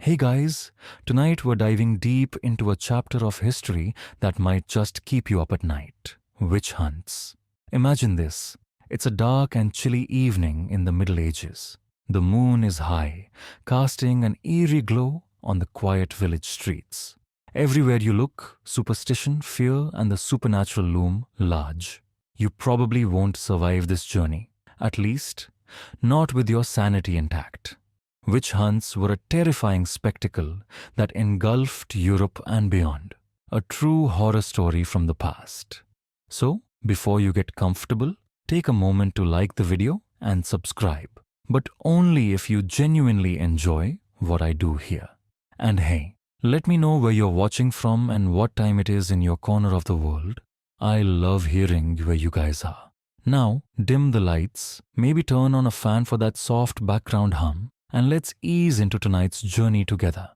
Hey guys, tonight we're diving deep into a chapter of history that might just keep you up at night. Witch hunts. Imagine this. It's a dark and chilly evening in the Middle Ages. The moon is high, casting an eerie glow on the quiet village streets. Everywhere you look, superstition, fear, and the supernatural loom large. You probably won't survive this journey. At least, not with your sanity intact. Witch hunts were a terrifying spectacle that engulfed Europe and beyond, a true horror story from the past. So, before you get comfortable, take a moment to like the video and subscribe, but only if you genuinely enjoy what I do here. And hey, let me know where you're watching from and what time it is in your corner of the world. I love hearing where you guys are. Now, dim the lights, maybe turn on a fan for that soft background hum, and let's ease into tonight's journey together.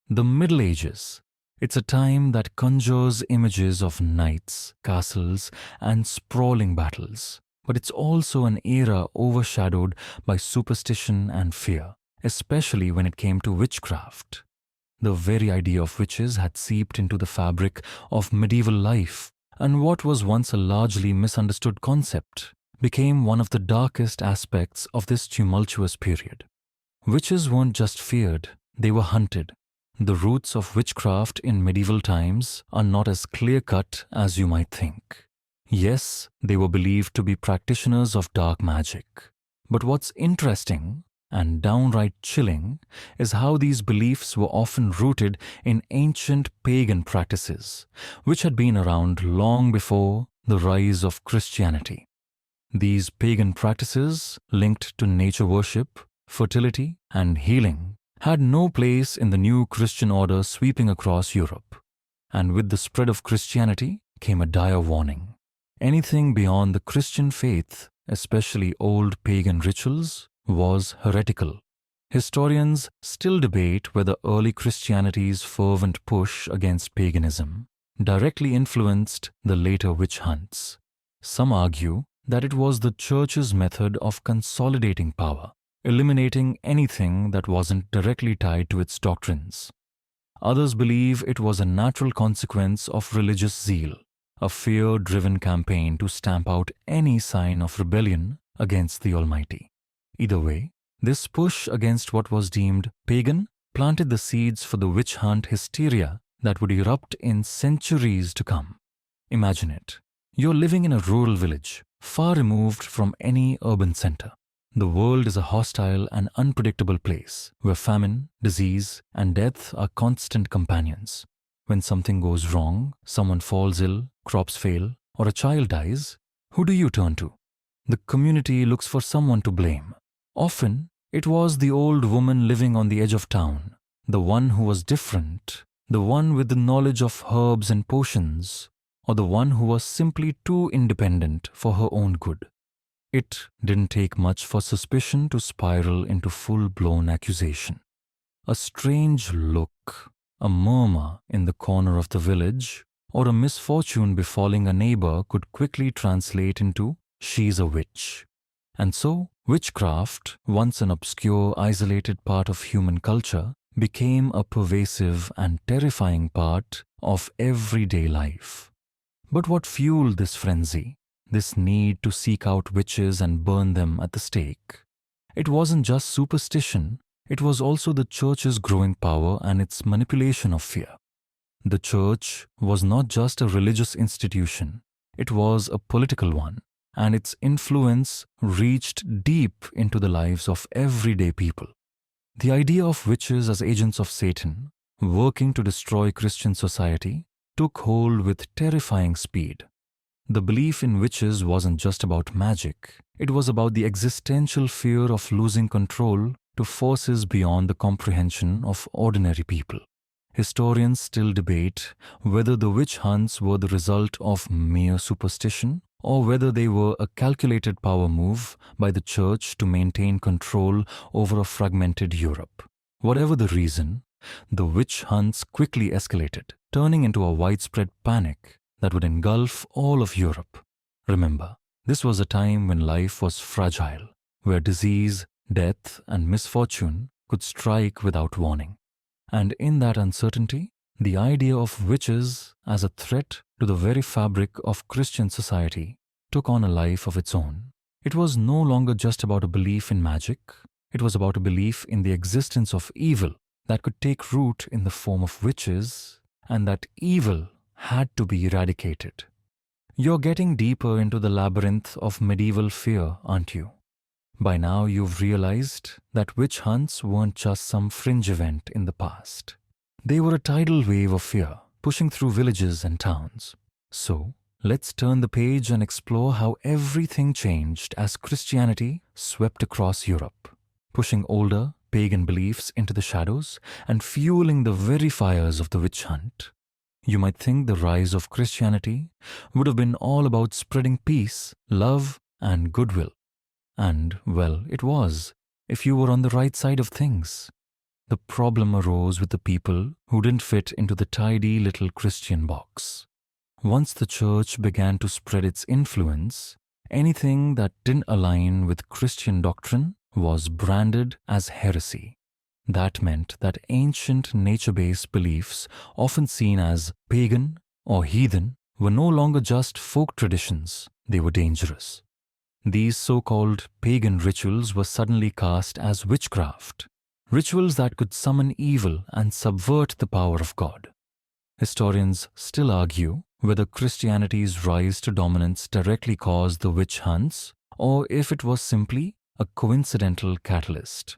The Middle Ages. It's a time that conjures images of knights, castles, and sprawling battles. But it's also an era overshadowed by superstition and fear, especially when it came to witchcraft. The very idea of witches had seeped into the fabric of medieval life, and what was once a largely misunderstood concept became one of the darkest aspects of this tumultuous period. Witches weren't just feared, they were hunted. The roots of witchcraft in medieval times are not as clear-cut as you might think. Yes, they were believed to be practitioners of dark magic. But what's interesting and downright chilling is how these beliefs were often rooted in ancient pagan practices, which had been around long before the rise of Christianity. These pagan practices, linked to nature worship, fertility, and healing, had no place in the new Christian order sweeping across Europe. And with the spread of Christianity came a dire warning. Anything beyond the Christian faith, especially old pagan rituals, was heretical. Historians still debate whether early Christianity's fervent push against paganism directly influenced the later witch hunts. Some argue that it was the Church's method of consolidating power, eliminating anything that wasn't directly tied to its doctrines. Others believe it was a natural consequence of religious zeal, a fear-driven campaign to stamp out any sign of rebellion against the Almighty. Either way, this push against what was deemed pagan planted the seeds for the witch hunt hysteria that would erupt in centuries to come. Imagine it. You're living in a rural village, far removed from any urban center. The world is a hostile and unpredictable place where famine, disease, and death are constant companions. When something goes wrong, someone falls ill, crops fail, or a child dies, who do you turn to? The community looks for someone to blame. Often, it was the old woman living on the edge of town, the one who was different, the one with the knowledge of herbs and potions, or the one who was simply too independent for her own good. It didn't take much for suspicion to spiral into full-blown accusation. A strange look, a murmur in the corner of the village, or a misfortune befalling a neighbor could quickly translate into, "she's a witch." And so, witchcraft, once an obscure, isolated part of human culture, became a pervasive and terrifying part of everyday life. But what fueled this frenzy? This need to seek out witches and burn them at the stake? It wasn't just superstition, it was also the Church's growing power and its manipulation of fear. The Church was not just a religious institution, it was a political one, and its influence reached deep into the lives of everyday people. The idea of witches as agents of Satan, working to destroy Christian society, took hold with terrifying speed. The belief in witches wasn't just about magic, it was about the existential fear of losing control to forces beyond the comprehension of ordinary people. Historians still debate whether the witch hunts were the result of mere superstition or whether they were a calculated power move by the Church to maintain control over a fragmented Europe. Whatever the reason, the witch hunts quickly escalated, turning into a widespread panic that would engulf all of Europe. Remember, this was a time when life was fragile, where disease, death, and misfortune could strike without warning. And in that uncertainty, the idea of witches as a threat to the very fabric of Christian society took on a life of its own. It was no longer just about a belief in magic, it was about a belief in the existence of evil that could take root in the form of witches, and that evil had to be eradicated. You're getting deeper into the labyrinth of medieval fear, aren't you? By now you've realized that witch hunts weren't just some fringe event in the past. They were a tidal wave of fear, pushing through villages and towns. So, let's turn the page and explore how everything changed as Christianity swept across Europe, pushing older, pagan beliefs into the shadows and fueling the very fires of the witch hunt. You might think the rise of Christianity would have been all about spreading peace, love, and goodwill. And, well, it was, if you were on the right side of things. The problem arose with the people who didn't fit into the tidy little Christian box. Once the church began to spread its influence, anything that didn't align with Christian doctrine was branded as heresy. That meant that ancient nature-based beliefs, often seen as pagan or heathen, were no longer just folk traditions, they were dangerous. These so-called pagan rituals were suddenly cast as witchcraft, rituals that could summon evil and subvert the power of God. Historians still argue whether Christianity's rise to dominance directly caused the witch hunts or if it was simply a coincidental catalyst.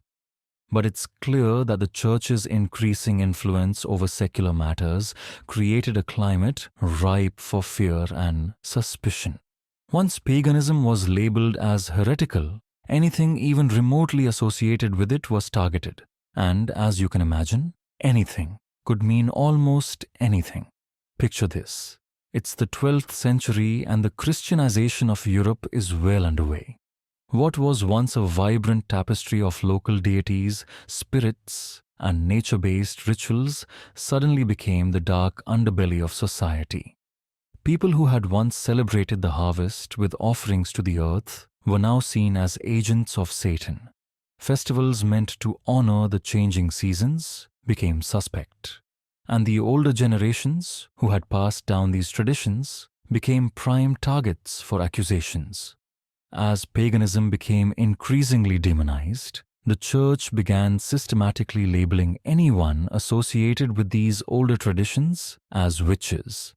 But it's clear that the church's increasing influence over secular matters created a climate ripe for fear and suspicion. Once paganism was labeled as heretical, anything even remotely associated with it was targeted. And as you can imagine, anything could mean almost anything. Picture this. It's the 12th century and the Christianization of Europe is well underway. What was once a vibrant tapestry of local deities, spirits, and nature-based rituals suddenly became the dark underbelly of society. People who had once celebrated the harvest with offerings to the earth were now seen as agents of Satan. Festivals meant to honor the changing seasons became suspect, and the older generations who had passed down these traditions became prime targets for accusations. As paganism became increasingly demonized, the church began systematically labeling anyone associated with these older traditions as witches.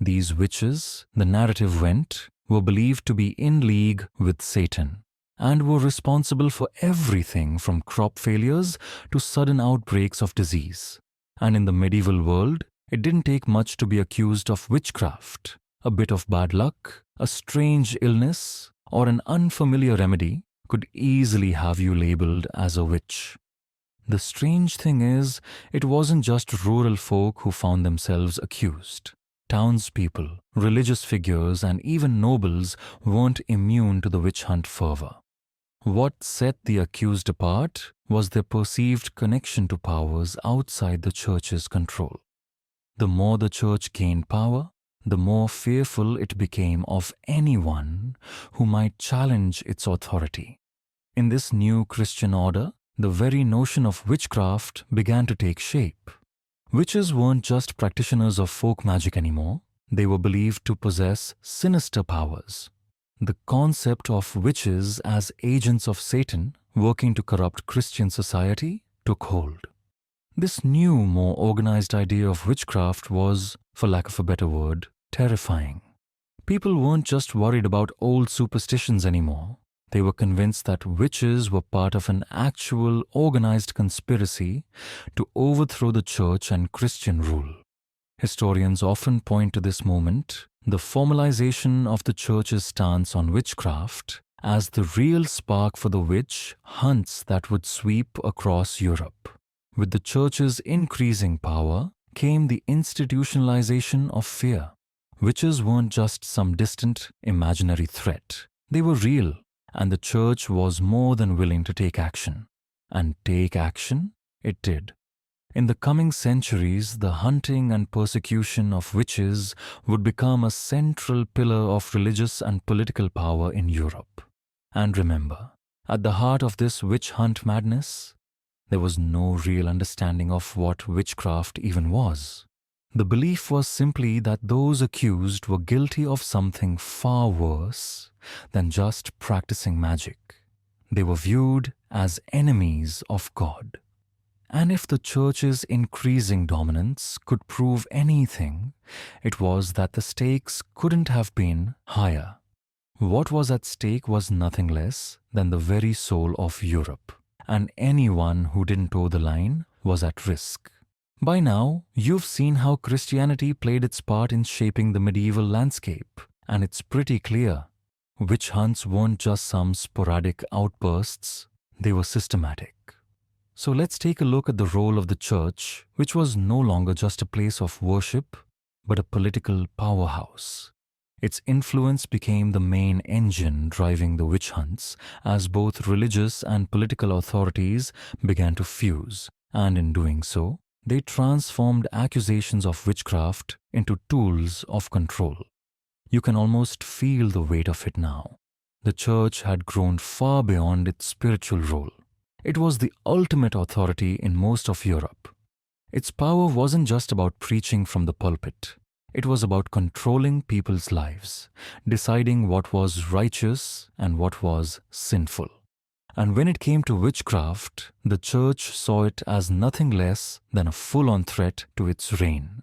These witches, the narrative went, were believed to be in league with Satan and were responsible for everything from crop failures to sudden outbreaks of disease. And in the medieval world, it didn't take much to be accused of witchcraft. A bit of bad luck, a strange illness, or an unfamiliar remedy could easily have you labeled as a witch. The strange thing is, it wasn't just rural folk who found themselves accused. Townspeople, religious figures, and even nobles weren't immune to the witch hunt fervor. What set the accused apart was their perceived connection to powers outside the church's control. The more the church gained power, the more fearful it became of anyone who might challenge its authority. In this new Christian order, the very notion of witchcraft began to take shape. Witches weren't just practitioners of folk magic anymore, they were believed to possess sinister powers. The concept of witches as agents of Satan working to corrupt Christian society took hold. This new, more organized idea of witchcraft was, for lack of a better word, terrifying. People weren't just worried about old superstitions anymore. They were convinced that witches were part of an actual organized conspiracy to overthrow the church and Christian rule. Historians often point to this moment, the formalization of the church's stance on witchcraft, as the real spark for the witch hunts that would sweep across Europe. With the church's increasing power came the institutionalization of fear. Witches weren't just some distant, imaginary threat. They were real, and the church was more than willing to take action. And take action it did. In the coming centuries, the hunting and persecution of witches would become a central pillar of religious and political power in Europe. And remember, at the heart of this witch hunt madness, There was no real understanding of what witchcraft even was. The belief was simply that those accused were guilty of something far worse than just practicing magic. They were viewed as enemies of God. And if the church's increasing dominance could prove anything, it was that the stakes couldn't have been higher. What was at stake was nothing less than the very soul of Europe, and anyone who didn't toe the line was at risk. By now, you've seen how Christianity played its part in shaping the medieval landscape, and it's pretty clear. Witch hunts weren't just some sporadic outbursts, they were systematic. So let's take a look at the role of the church, which was no longer just a place of worship, but a political powerhouse. Its influence became the main engine driving the witch hunts as both religious and political authorities began to fuse, and in doing so, they transformed accusations of witchcraft into tools of control. You can almost feel the weight of it now. The church had grown far beyond its spiritual role. It was the ultimate authority in most of Europe. Its power wasn't just about preaching from the pulpit. It was about controlling people's lives, deciding what was righteous and what was sinful. And when it came to witchcraft, the church saw it as nothing less than a full-on threat to its reign.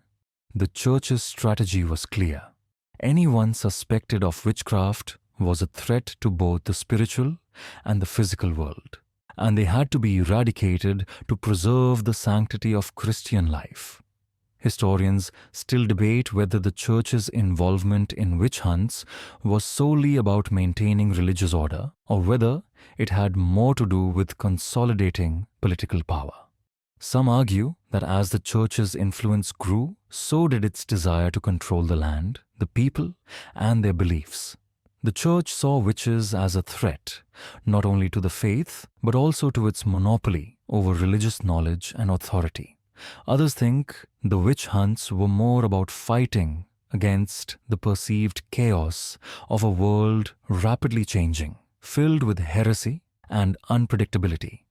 The church's strategy was clear. Anyone suspected of witchcraft was a threat to both the spiritual and the physical world, and they had to be eradicated to preserve the sanctity of Christian life. Historians still debate whether the church's involvement in witch hunts was solely about maintaining religious order or whether it had more to do with consolidating political power. Some argue that as the church's influence grew, so did its desire to control the land, the people, and their beliefs. The church saw witches as a threat, not only to the faith, but also to its monopoly over religious knowledge and authority. Others think the witch hunts were more about fighting against the perceived chaos of a world rapidly changing, filled with heresy and unpredictability.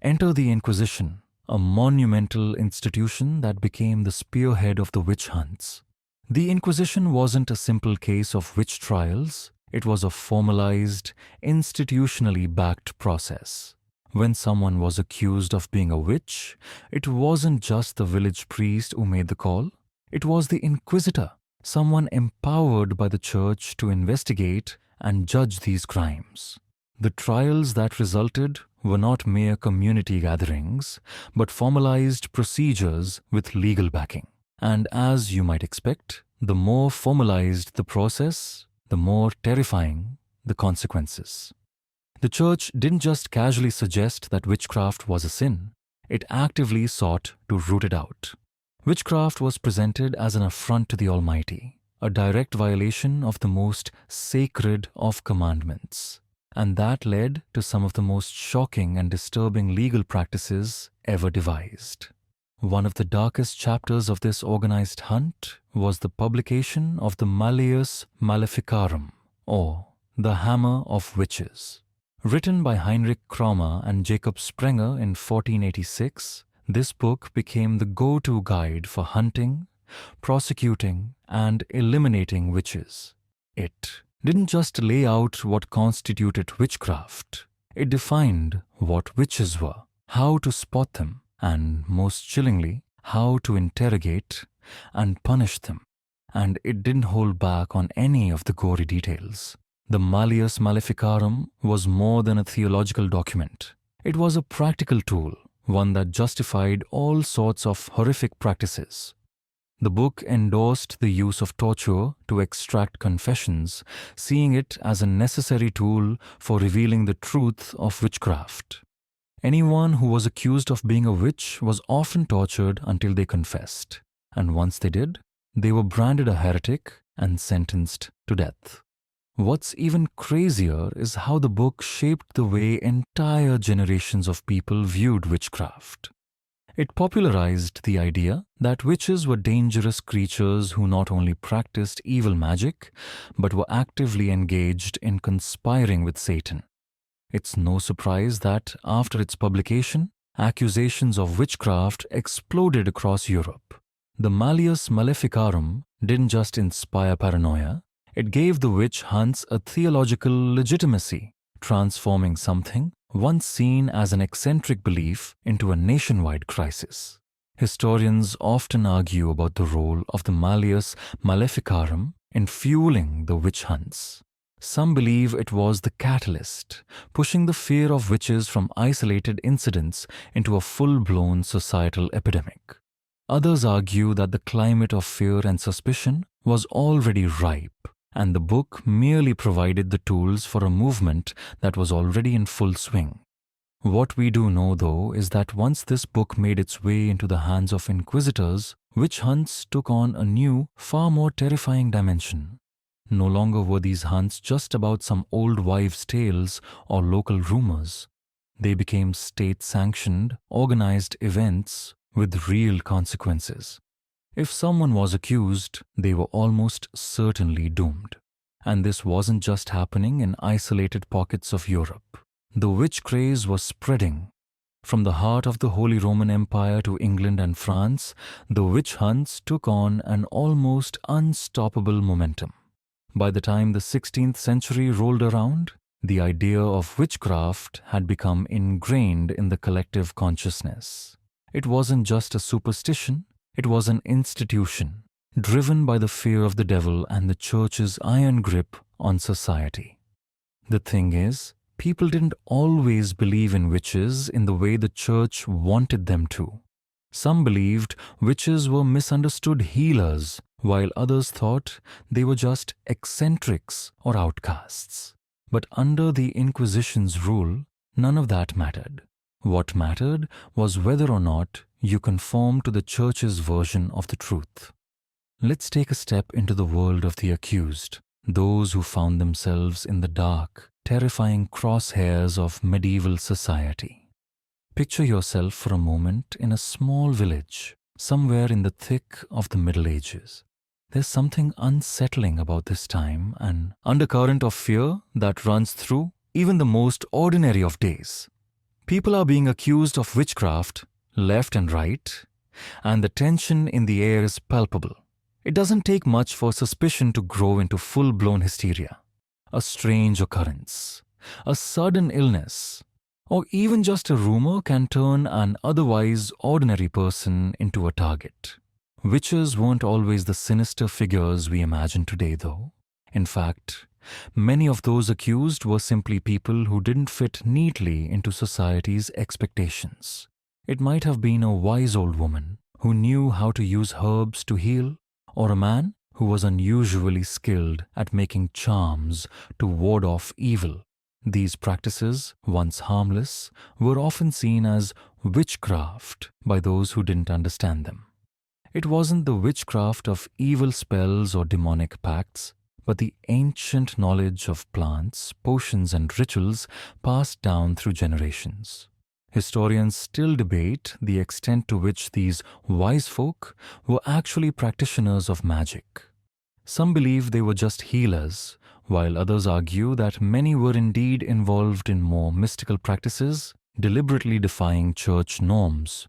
Enter the Inquisition, a monumental institution that became the spearhead of the witch hunts. The Inquisition wasn't a simple case of witch trials. It was a formalized, institutionally backed process. When someone was accused of being a witch, it wasn't just the village priest who made the call. It was the inquisitor, someone empowered by the church to investigate and judge these crimes. The trials that resulted were not mere community gatherings, but formalized procedures with legal backing. And as you might expect, the more formalized the process, the more terrifying the consequences. The church didn't just casually suggest that witchcraft was a sin, it actively sought to root it out. Witchcraft was presented as an affront to the Almighty, a direct violation of the most sacred of commandments, and that led to some of the most shocking and disturbing legal practices ever devised. One of the darkest chapters of this organized hunt was the publication of the Malleus Maleficarum, or the Hammer of Witches. Written by Heinrich Kraumer and Jacob Sprenger in 1486, this book became the go-to guide for hunting, prosecuting, and eliminating witches. It didn't just lay out what constituted witchcraft, it defined what witches were, how to spot them, and most chillingly, how to interrogate and punish them. And it didn't hold back on any of the gory details. The Malleus Maleficarum was more than a theological document. It was a practical tool, one that justified all sorts of horrific practices. The book endorsed the use of torture to extract confessions, seeing it as a necessary tool for revealing the truth of witchcraft. Anyone who was accused of being a witch was often tortured until they confessed, and once they did, they were branded a heretic and sentenced to death. What's even crazier is how the book shaped the way entire generations of people viewed witchcraft. It popularized the idea that witches were dangerous creatures who not only practiced evil magic, but were actively engaged in conspiring with Satan. It's no surprise that, after its publication, Accusations of witchcraft exploded across Europe. The Malleus Maleficarum didn't just inspire paranoia, it gave the witch hunts a theological legitimacy, transforming something once seen as an eccentric belief into a nationwide crisis. Historians often argue about the role of the Malleus Maleficarum in fueling the witch hunts. Some believe it was the catalyst, pushing the fear of witches from isolated incidents into a full-blown societal epidemic. Others argue that the climate of fear and suspicion was already ripe, and the book merely provided the tools for a movement that was already in full swing. What we do know, though, is that once this book made its way into the hands of inquisitors, witch hunts took on a new, far more terrifying dimension. No longer were these hunts just about some old wives' tales or local rumors. They became state-sanctioned, organized events with real consequences. If someone was accused, they were almost certainly doomed. And this wasn't just happening in isolated pockets of Europe. The witch craze was spreading. From the heart of the Holy Roman Empire to England and France, the witch hunts took on an almost unstoppable momentum. By the time the 16th century rolled around, the idea of witchcraft had become ingrained in the collective consciousness. It wasn't just a superstition, it was an institution, driven by the fear of the devil and the church's iron grip on society. The thing is, people didn't always believe in witches in the way the church wanted them to. Some believed witches were misunderstood healers, while others thought they were just eccentrics or outcasts. But under the Inquisition's rule, none of that mattered. What mattered was whether or not you conform to the church's version of the truth. Let's take a step into the world of the accused, those who found themselves in the dark, terrifying crosshairs of medieval society. Picture yourself for a moment in a small village, somewhere in the thick of the Middle Ages. There's something unsettling about this time, an undercurrent of fear that runs through even the most ordinary of days. People are being accused of witchcraft, left and right, and the tension in the air is palpable. It doesn't take much for suspicion to grow into full-blown hysteria. A strange occurrence, a sudden illness, or even just a rumor can turn an otherwise ordinary person into a target. Witches weren't always the sinister figures we imagine today, though. In fact, many of those accused were simply people who didn't fit neatly into society's expectations. It might have been a wise old woman who knew how to use herbs to heal, or a man who was unusually skilled at making charms to ward off evil. These practices, once harmless, were often seen as witchcraft by those who didn't understand them. It wasn't the witchcraft of evil spells or demonic pacts, but the ancient knowledge of plants, potions, and rituals passed down through generations. Historians still debate the extent to which these wise folk were actually practitioners of magic. Some believe they were just healers, while others argue that many were indeed involved in more mystical practices, deliberately defying church norms.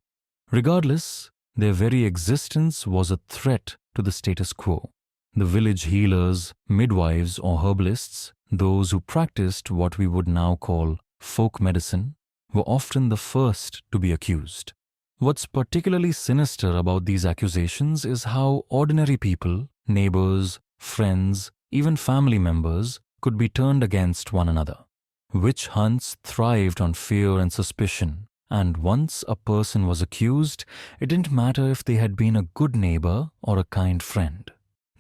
Regardless, their very existence was a threat to the status quo. The village healers, midwives, or herbalists, those who practiced what we would now call folk medicine, were often the first to be accused. What's particularly sinister about these accusations is how ordinary people, neighbors, friends, even family members, could be turned against one another. Witch hunts thrived on fear and suspicion, and once a person was accused, it didn't matter if they had been a good neighbor or a kind friend.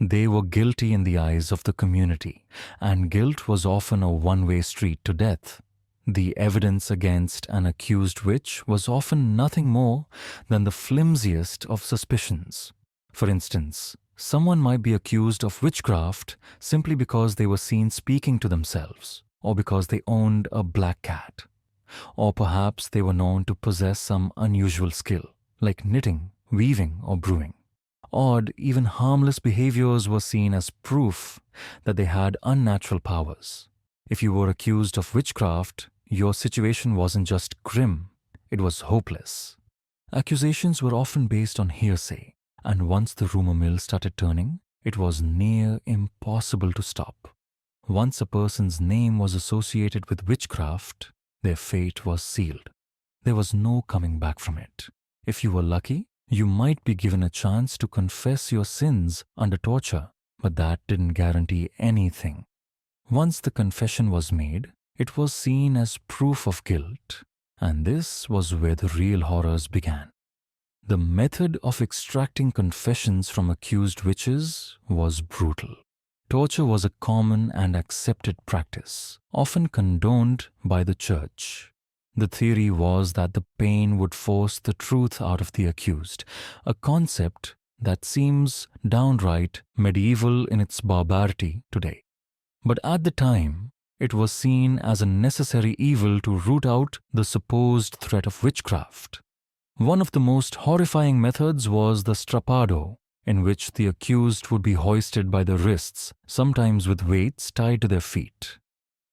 They were guilty in the eyes of the community, and guilt was often a one-way street to death. The evidence against an accused witch was often nothing more than the flimsiest of suspicions. For instance, someone might be accused of witchcraft simply because they were seen speaking to themselves, or because they owned a black cat. Or perhaps they were known to possess some unusual skill, like knitting, weaving, or brewing. Odd, even harmless behaviors were seen as proof that they had unnatural powers. If you were accused of witchcraft, your situation wasn't just grim, it was hopeless. Accusations were often based on hearsay, and once the rumor mill started turning, it was near impossible to stop. Once a person's name was associated with witchcraft, their fate was sealed. There was no coming back from it. If you were lucky, you might be given a chance to confess your sins under torture, but that didn't guarantee anything. Once the confession was made, it was seen as proof of guilt, and this was where the real horrors began. The method of extracting confessions from accused witches was brutal. Torture was a common and accepted practice, often condoned by the church. The theory was that the pain would force the truth out of the accused, a concept that seems downright medieval in its barbarity today. But at the time, it was seen as a necessary evil to root out the supposed threat of witchcraft. One of the most horrifying methods was the strappado, in which the accused would be hoisted by the wrists, sometimes with weights tied to their feet.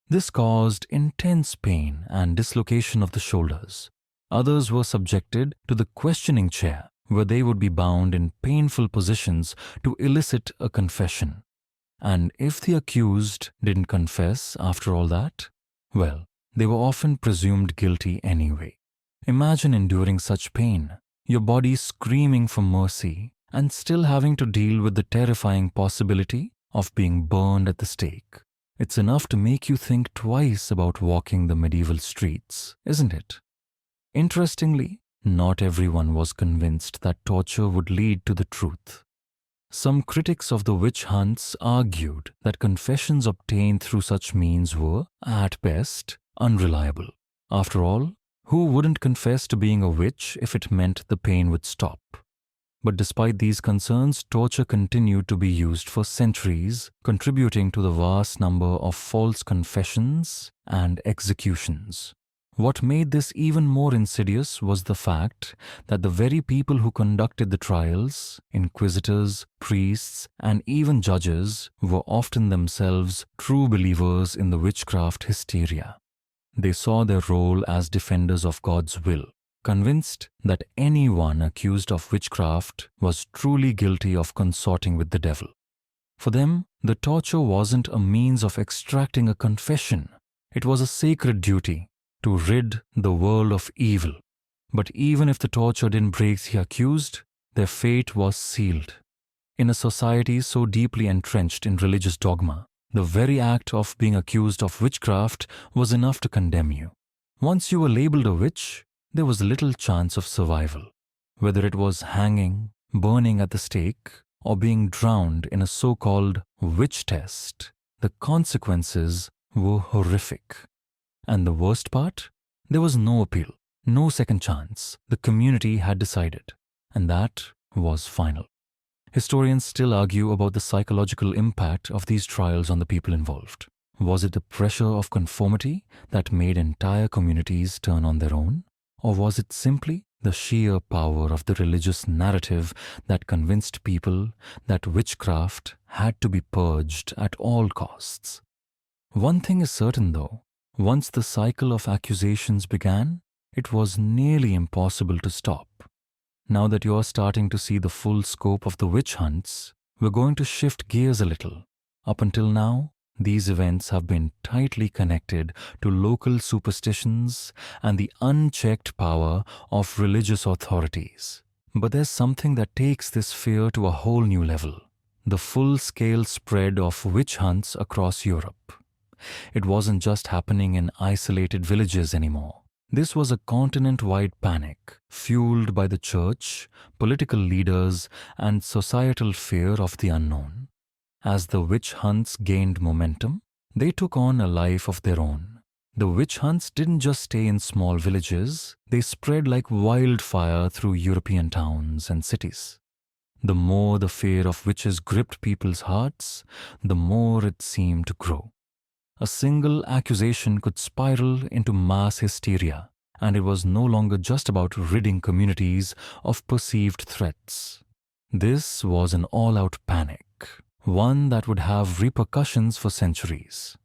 This caused intense pain and dislocation of the shoulders. Others were subjected to the questioning chair, where they would be bound in painful positions to elicit a confession. And if the accused didn't confess after all that, well, they were often presumed guilty anyway. Imagine enduring such pain, your body screaming for mercy, and still having to deal with the terrifying possibility of being burned at the stake. It's enough to make you think twice about walking the medieval streets, isn't it? Interestingly, not everyone was convinced that torture would lead to the truth. Some critics of the witch hunts argued that confessions obtained through such means were, at best, unreliable. After all, who wouldn't confess to being a witch if it meant the pain would stop? But despite these concerns, torture continued to be used for centuries, contributing to the vast number of false confessions and executions. What made this even more insidious was the fact that the very people who conducted the trials, inquisitors, priests, and even judges, were often themselves true believers in the witchcraft hysteria. They saw their role as defenders of God's will, convinced that anyone accused of witchcraft was truly guilty of consorting with the devil. For them, the torture wasn't a means of extracting a confession. It was a sacred duty to rid the world of evil. But even if the torture didn't break the accused, their fate was sealed. In a society so deeply entrenched in religious dogma, the very act of being accused of witchcraft was enough to condemn you. Once you were labeled a witch, there was little chance of survival. Whether it was hanging, burning at the stake, or being drowned in a so-called witch test, the consequences were horrific. And the worst part? There was no appeal, no second chance. The community had decided, and that was final. Historians still argue about the psychological impact of these trials on the people involved. Was it the pressure of conformity that made entire communities turn on their own? Or was it simply the sheer power of the religious narrative that convinced people that witchcraft had to be purged at all costs? One thing is certain though, once the cycle of accusations began, it was nearly impossible to stop. Now that you're starting to see the full scope of the witch hunts, we're going to shift gears a little. Up until now, these events have been tightly connected to local superstitions and the unchecked power of religious authorities. But there's something that takes this fear to a whole new level: the full-scale spread of witch hunts across Europe. It wasn't just happening in isolated villages anymore. This was a continent-wide panic, fueled by the church, political leaders, and societal fear of the unknown. As the witch hunts gained momentum, they took on a life of their own. The witch hunts didn't just stay in small villages, they spread like wildfire through European towns and cities. The more the fear of witches gripped people's hearts, the more it seemed to grow. A single accusation could spiral into mass hysteria, and it was no longer just about ridding communities of perceived threats. This was an all-out panic, one that would have repercussions for centuries.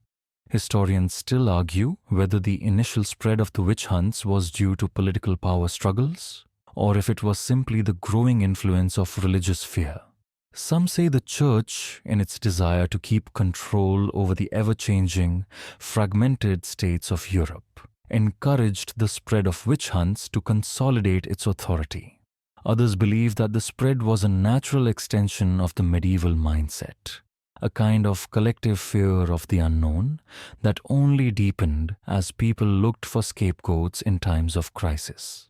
Historians still argue whether the initial spread of the witch hunts was due to political power struggles, or if it was simply the growing influence of religious fear. Some say the Church, in its desire to keep control over the ever-changing, fragmented states of Europe, encouraged the spread of witch hunts to consolidate its authority. Others believe that the spread was a natural extension of the medieval mindset, a kind of collective fear of the unknown that only deepened as people looked for scapegoats in times of crisis.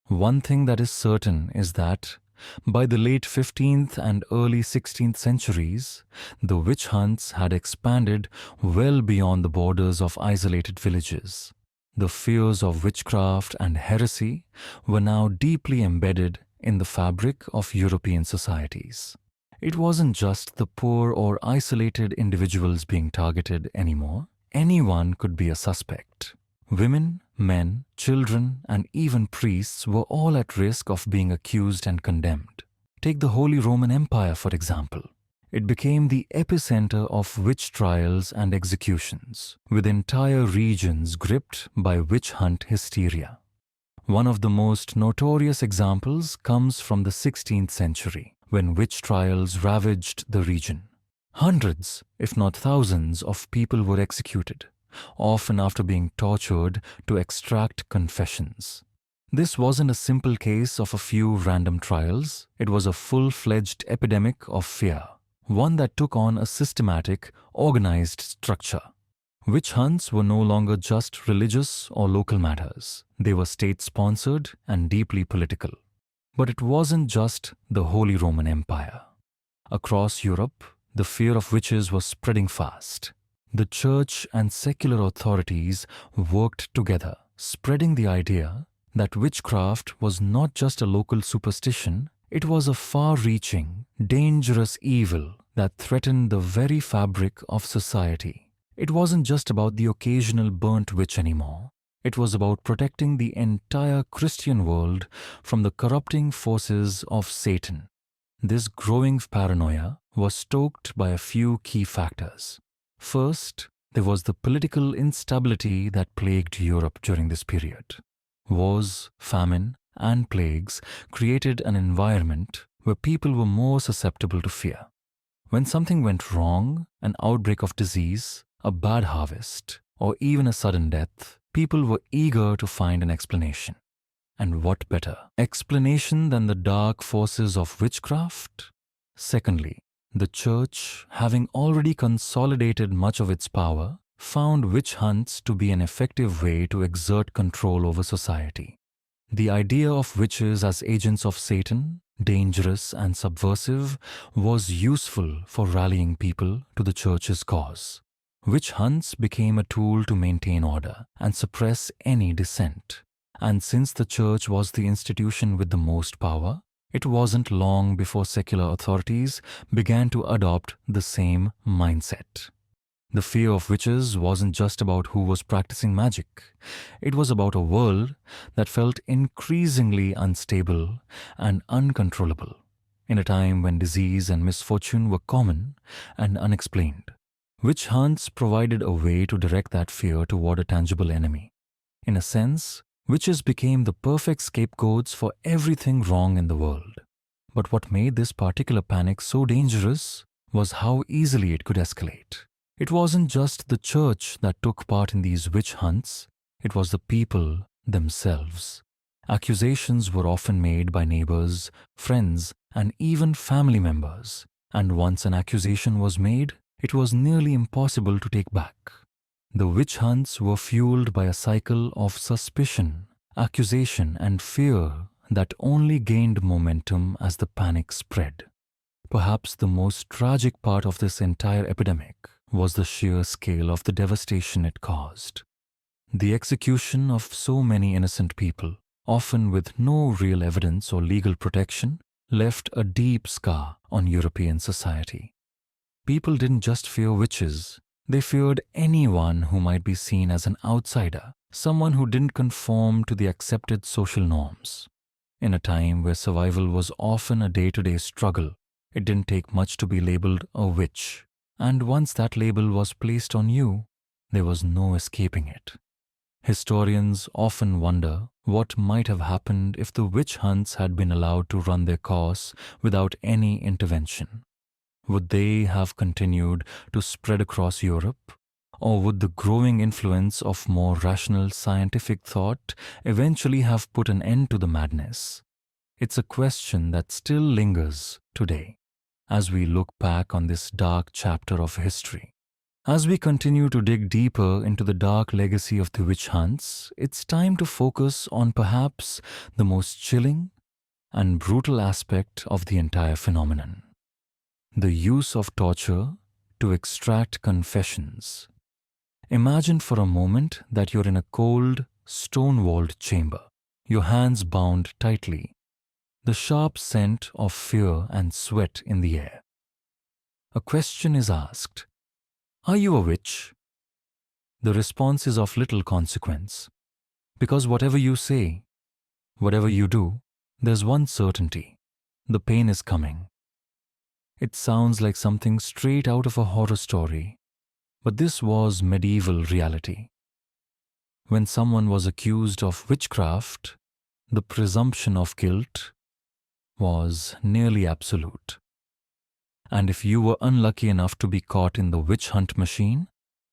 One thing that is certain is that by the late 15th and early 16th centuries, the witch hunts had expanded well beyond the borders of isolated villages. The fears of witchcraft and heresy were now deeply embedded in the fabric of European societies. It wasn't just the poor or isolated individuals being targeted anymore. Anyone could be a suspect. Women, men, children, and even priests were all at risk of being accused and condemned. Take the Holy Roman Empire, for example. It became the epicenter of witch trials and executions, with entire regions gripped by witch hunt hysteria. One of the most notorious examples comes from the 16th century, when witch trials ravaged the region. Hundreds, if not thousands, of people were executed, often after being tortured to extract confessions. This wasn't a simple case of a few random trials. It was a full-fledged epidemic of fear, one that took on a systematic, organized structure. Witch hunts were no longer just religious or local matters. They were state-sponsored and deeply political. But it wasn't just the Holy Roman Empire. Across Europe, the fear of witches was spreading fast. The church and secular authorities worked together, spreading the idea that witchcraft was not just a local superstition, it was a far-reaching, dangerous evil that threatened the very fabric of society. It wasn't just about the occasional burnt witch anymore. It was about protecting the entire Christian world from the corrupting forces of Satan. This growing paranoia was stoked by a few key factors. First, there was the political instability that plagued Europe during this period. Wars, famine, and plagues created an environment where people were more susceptible to fear. When something went wrong, an outbreak of disease, a bad harvest, or even a sudden death, people were eager to find an explanation. And what better explanation than the dark forces of witchcraft? Secondly, the church, having already consolidated much of its power, found witch hunts to be an effective way to exert control over society. The idea of witches as agents of Satan, dangerous and subversive, was useful for rallying people to the church's cause. Witch hunts became a tool to maintain order and suppress any dissent. And since the church was the institution with the most power, it wasn't long before secular authorities began to adopt the same mindset. The fear of witches wasn't just about who was practicing magic. It was about a world that felt increasingly unstable and uncontrollable, in a time when disease and misfortune were common and unexplained. Witch hunts provided a way to direct that fear toward a tangible enemy. In a sense, witches became the perfect scapegoats for everything wrong in the world. But what made this particular panic so dangerous was how easily it could escalate. It wasn't just the church that took part in these witch hunts, it was the people themselves. Accusations were often made by neighbors, friends, and even family members. And once an accusation was made, it was nearly impossible to take back. The witch hunts were fueled by a cycle of suspicion, accusation, and fear that only gained momentum as the panic spread. Perhaps the most tragic part of this entire epidemic was the sheer scale of the devastation it caused. The execution of so many innocent people, often with no real evidence or legal protection, left a deep scar on European society. People didn't just fear witches, they feared anyone who might be seen as an outsider, someone who didn't conform to the accepted social norms. In a time where survival was often a day-to-day struggle, it didn't take much to be labeled a witch. And once that label was placed on you, There was no escaping it. Historians often wonder what might have happened if the witch hunts had been allowed to run their course without any intervention. Would they have continued to spread across Europe? Or would the growing influence of more rational scientific thought eventually have put an end to the madness? It's a question that still lingers today as we look back on this dark chapter of history. As we continue to dig deeper into the dark legacy of the witch hunts, it's time to focus on perhaps the most chilling and brutal aspect of the entire phenomenon: the use of torture to extract confessions. Imagine for a moment that you're in a cold, stone-walled chamber, your hands bound tightly, the sharp scent of fear and sweat in the air. A question is asked: "Are you a witch?" The response is of little consequence, because whatever you say, whatever you do, there's one certainty: the pain is coming. It sounds like something straight out of a horror story, but this was medieval reality. When someone was accused of witchcraft, the presumption of guilt was nearly absolute. And if you were unlucky enough to be caught in the witch hunt machine,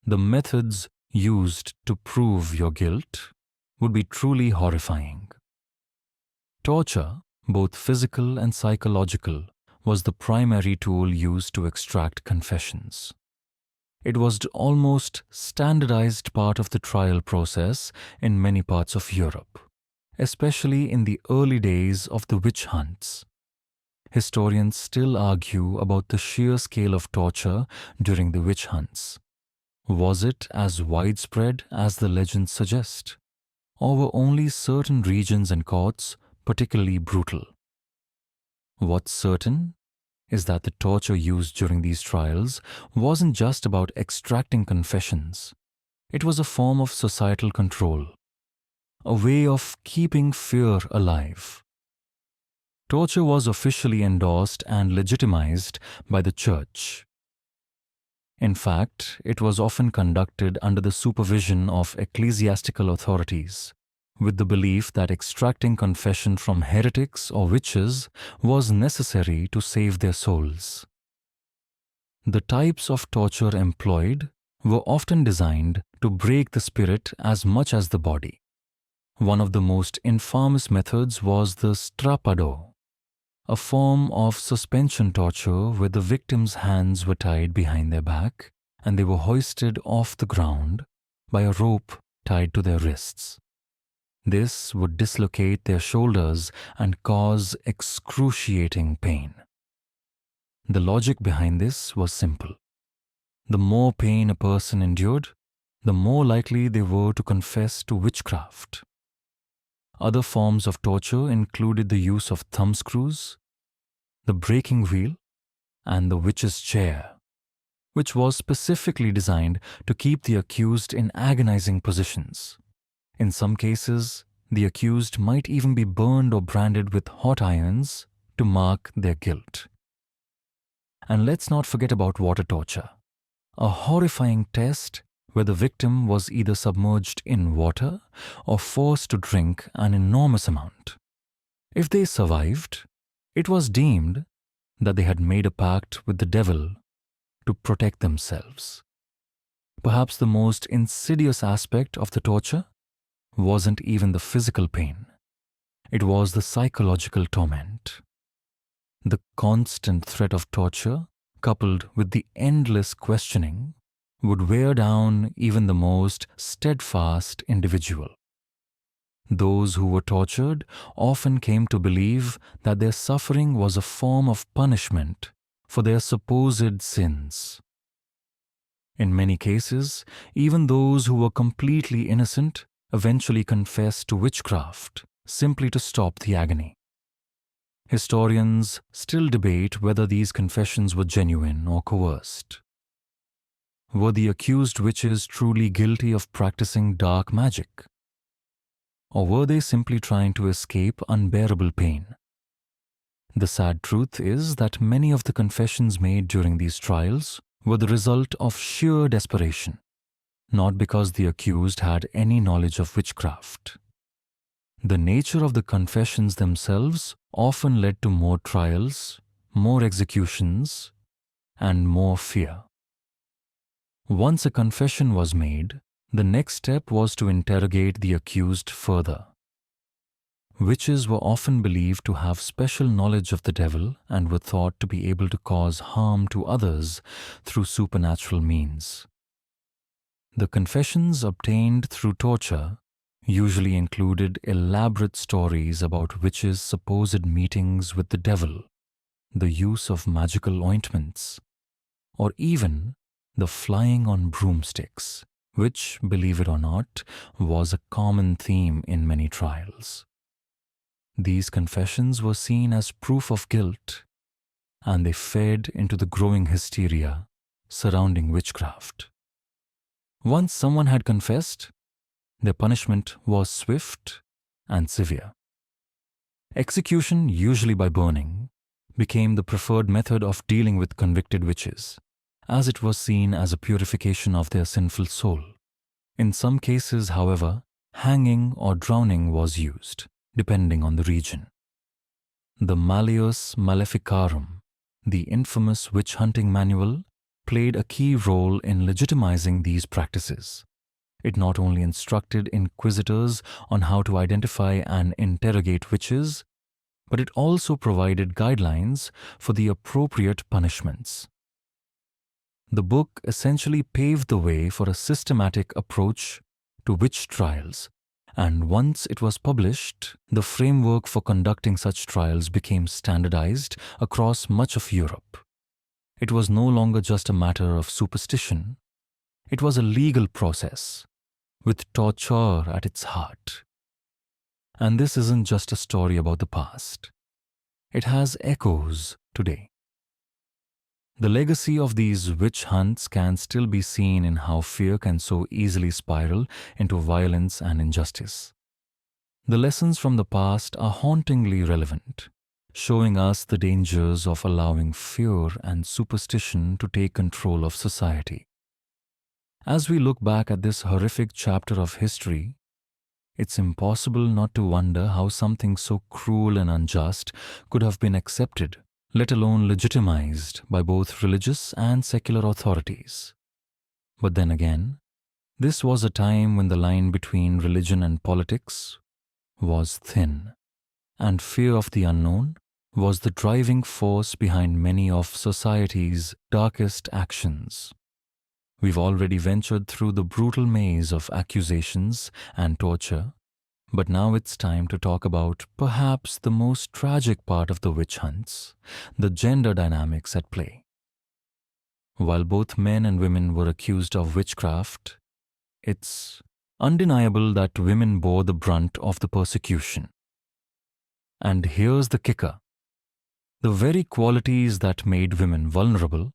the methods used to prove your guilt would be truly horrifying. Torture, both physical and psychological, was the primary tool used to extract confessions. It was the almost standardized part of the trial process in many parts of Europe, especially in the early days of the witch hunts. Historians still argue about the sheer scale of torture during the witch hunts. Was it as widespread as the legends suggest? Or were only certain regions and courts particularly brutal? What's certain is that the torture used during these trials wasn't just about extracting confessions. It was a form of societal control, a way of keeping fear alive. Torture was officially endorsed and legitimized by the church. In fact, it was often conducted under the supervision of ecclesiastical authorities, with the belief that extracting confession from heretics or witches was necessary to save their souls. The types of torture employed were often designed to break the spirit as much as the body. One of the most infamous methods was the strappado, a form of suspension torture where the victim's hands were tied behind their back and they were hoisted off the ground by a rope tied to their wrists. This would dislocate their shoulders and cause excruciating pain. The logic behind this was simple. The more pain a person endured, the more likely they were to confess to witchcraft. Other forms of torture included the use of thumbscrews, the breaking wheel, and the witch's chair, which was specifically designed to keep the accused in agonizing positions. In some cases, the accused might even be burned or branded with hot irons to mark their guilt. And let's not forget about water torture, a horrifying test where the victim was either submerged in water or forced to drink an enormous amount. If they survived, it was deemed that they had made a pact with the devil to protect themselves. Perhaps the most insidious aspect of the torture wasn't even the physical pain. It was the psychological torment. The constant threat of torture, coupled with the endless questioning, would wear down even the most steadfast individual. Those who were tortured often came to believe that their suffering was a form of punishment for their supposed sins. In many cases, even those who were completely innocent eventually confessed to witchcraft simply to stop the agony. Historians still debate whether these confessions were genuine or coerced. Were the accused witches truly guilty of practicing dark magic? Or were they simply trying to escape unbearable pain? The sad truth is that many of the confessions made during these trials were the result of sheer desperation. not because the accused had any knowledge of witchcraft. The nature of the confessions themselves often led to more trials, more executions, and more fear. Once a confession was made, the next step was to interrogate the accused further. Witches were often believed to have special knowledge of the devil and were thought to be able to cause harm to others through supernatural means. The confessions obtained through torture usually included elaborate stories about witches' supposed meetings with the devil, the use of magical ointments, or even the flying on broomsticks, which, believe it or not, was a common theme in many trials. These confessions were seen as proof of guilt, and they fed into the growing hysteria surrounding witchcraft. Once someone had confessed, their punishment was swift and severe. Execution, usually by burning, became the preferred method of dealing with convicted witches, as it was seen as a purification of their sinful soul. In some cases, however, hanging or drowning was used, depending on the region. The Malleus Maleficarum, the infamous witch-hunting manual, played a key role in legitimizing these practices. It not only instructed inquisitors on how to identify and interrogate witches, but it also provided guidelines for the appropriate punishments. The book essentially paved the way for a systematic approach to witch trials, and once it was published, the framework for conducting such trials became standardized across much of Europe. It was no longer just a matter of superstition. It was a legal process, with torture at its heart. And this isn't just a story about the past. It has echoes today. The legacy of these witch hunts can still be seen in how fear can so easily spiral into violence and injustice. The lessons from the past are hauntingly relevant, showing us the dangers of allowing fear and superstition to take control of society. As we look back at this horrific chapter of history, it's impossible not to wonder how something so cruel and unjust could have been accepted, let alone legitimized by both religious and secular authorities. But then again, this was a time when the line between religion and politics was thin, and fear of the unknown was the driving force behind many of society's darkest actions. We've already ventured through the brutal maze of accusations and torture, but now it's time to talk about perhaps the most tragic part of the witch hunts, the gender dynamics at play. While both men and women were accused of witchcraft, it's undeniable that women bore the brunt of the persecution. And here's the kicker. The very qualities that made women vulnerable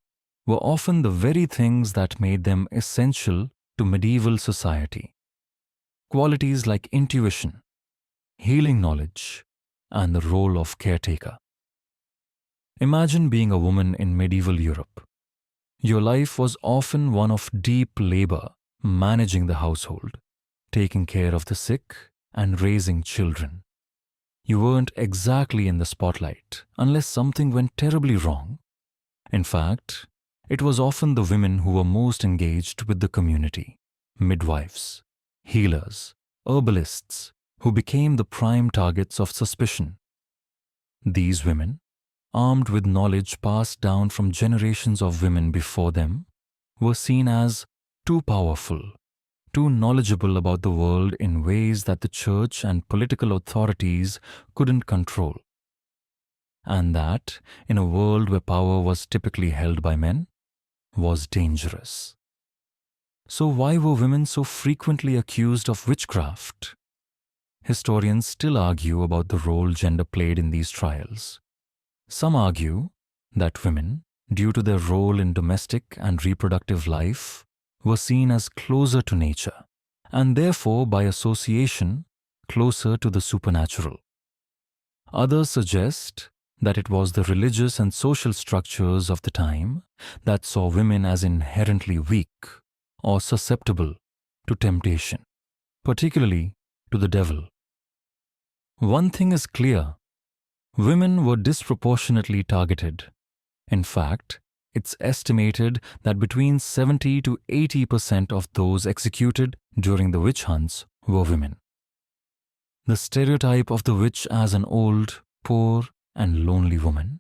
were often the very things that made them essential to medieval society. Qualities like intuition, healing knowledge, and the role of caretaker. Imagine being a woman in medieval Europe. Your life was often one of deep labor, managing the household, taking care of the sick, and raising children. You weren't exactly in the spotlight unless something went terribly wrong. In fact, it was often the women who were most engaged with the community, midwives, healers, herbalists, who became the prime targets of suspicion. These women, armed with knowledge passed down from generations of women before them, were seen as too powerful, too knowledgeable about the world in ways that the church and political authorities couldn't control. And that, in a world where power was typically held by men, was dangerous. So why were women so frequently accused of witchcraft? Historians still argue about the role gender played in these trials. Some argue that women, due to their role in domestic and reproductive life, were seen as closer to nature, and therefore, by association, closer to the supernatural. Others suggest that it was the religious and social structures of the time that saw women as inherently weak, or susceptible to temptation, particularly to the devil. One thing is clear: women were disproportionately targeted. In fact, it's estimated that between 70 to 80% of those executed during the witch hunts were women. The stereotype of the witch as an old, poor, and lonely woman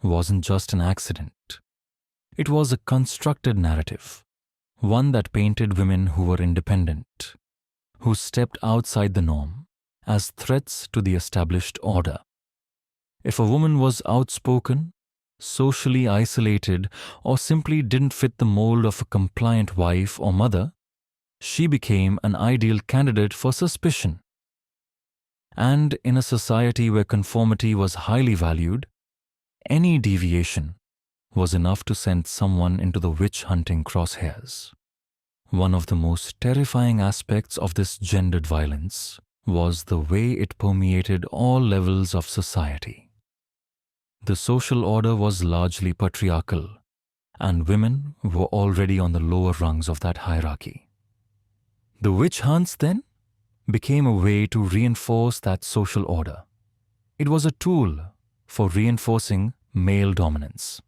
wasn't just an accident. It was a constructed narrative, one that painted women who were independent, who stepped outside the norm, as threats to the established order. If a woman was outspoken, socially isolated, or simply didn't fit the mold of a compliant wife or mother, she became an ideal candidate for suspicion. And in a society where conformity was highly valued, any deviation was enough to send someone into the witch-hunting crosshairs. One of the most terrifying aspects of this gendered violence was the way it permeated all levels of society. The social order was largely patriarchal, and women were already on the lower rungs of that hierarchy. The witch hunts, then, became a way to reinforce that social order. It was a tool for reinforcing male dominance.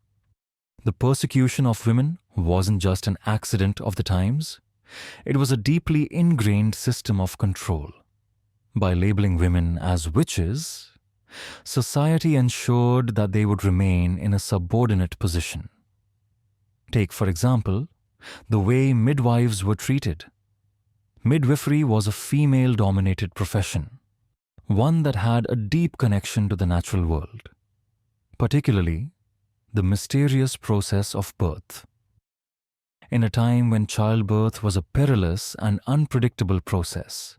The persecution of women wasn't just an accident of the times. It was a deeply ingrained system of control. By labeling women as witches, society ensured that they would remain in a subordinate position. Take, for example, the way midwives were treated. Midwifery was a female-dominated profession, one that had a deep connection to the natural world, particularly the mysterious process of birth. In a time when childbirth was a perilous and unpredictable process,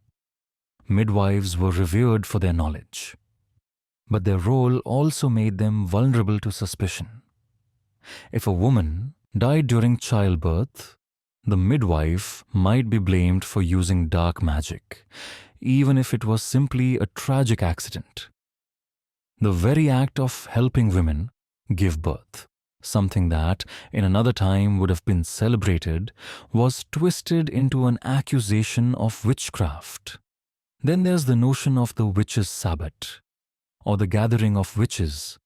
midwives were revered for their knowledge, but their role also made them vulnerable to suspicion. If a woman died during childbirth, the midwife might be blamed for using dark magic, even if it was simply a tragic accident. The very act of helping women give birth, something that in another time would have been celebrated, was twisted into an accusation of witchcraft. Then there's the notion of the witches' Sabbath, or the gathering of witches.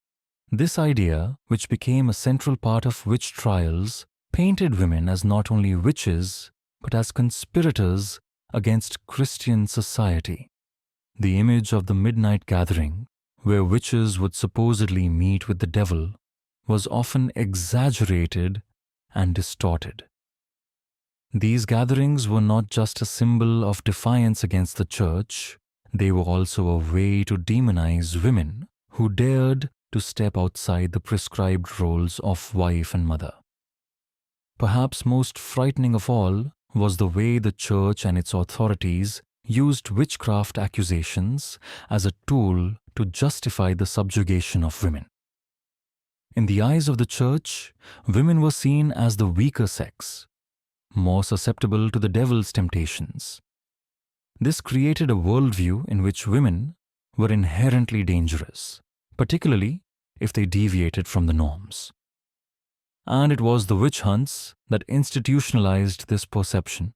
This idea, which became a central part of witch trials, painted women as not only witches, but as conspirators against Christian society. The image of the midnight gathering, where witches would supposedly meet with the devil, was often exaggerated and distorted. These gatherings were not just a symbol of defiance against the church, they were also a way to demonize women who dared to step outside the prescribed roles of wife and mother. Perhaps most frightening of all was the way the church and its authorities used witchcraft accusations as a tool to justify the subjugation of women. In the eyes of the church, women were seen as the weaker sex, more susceptible to the devil's temptations. This created a worldview in which women were inherently dangerous, particularly if they deviated from the norms. And it was the witch hunts that institutionalized this perception,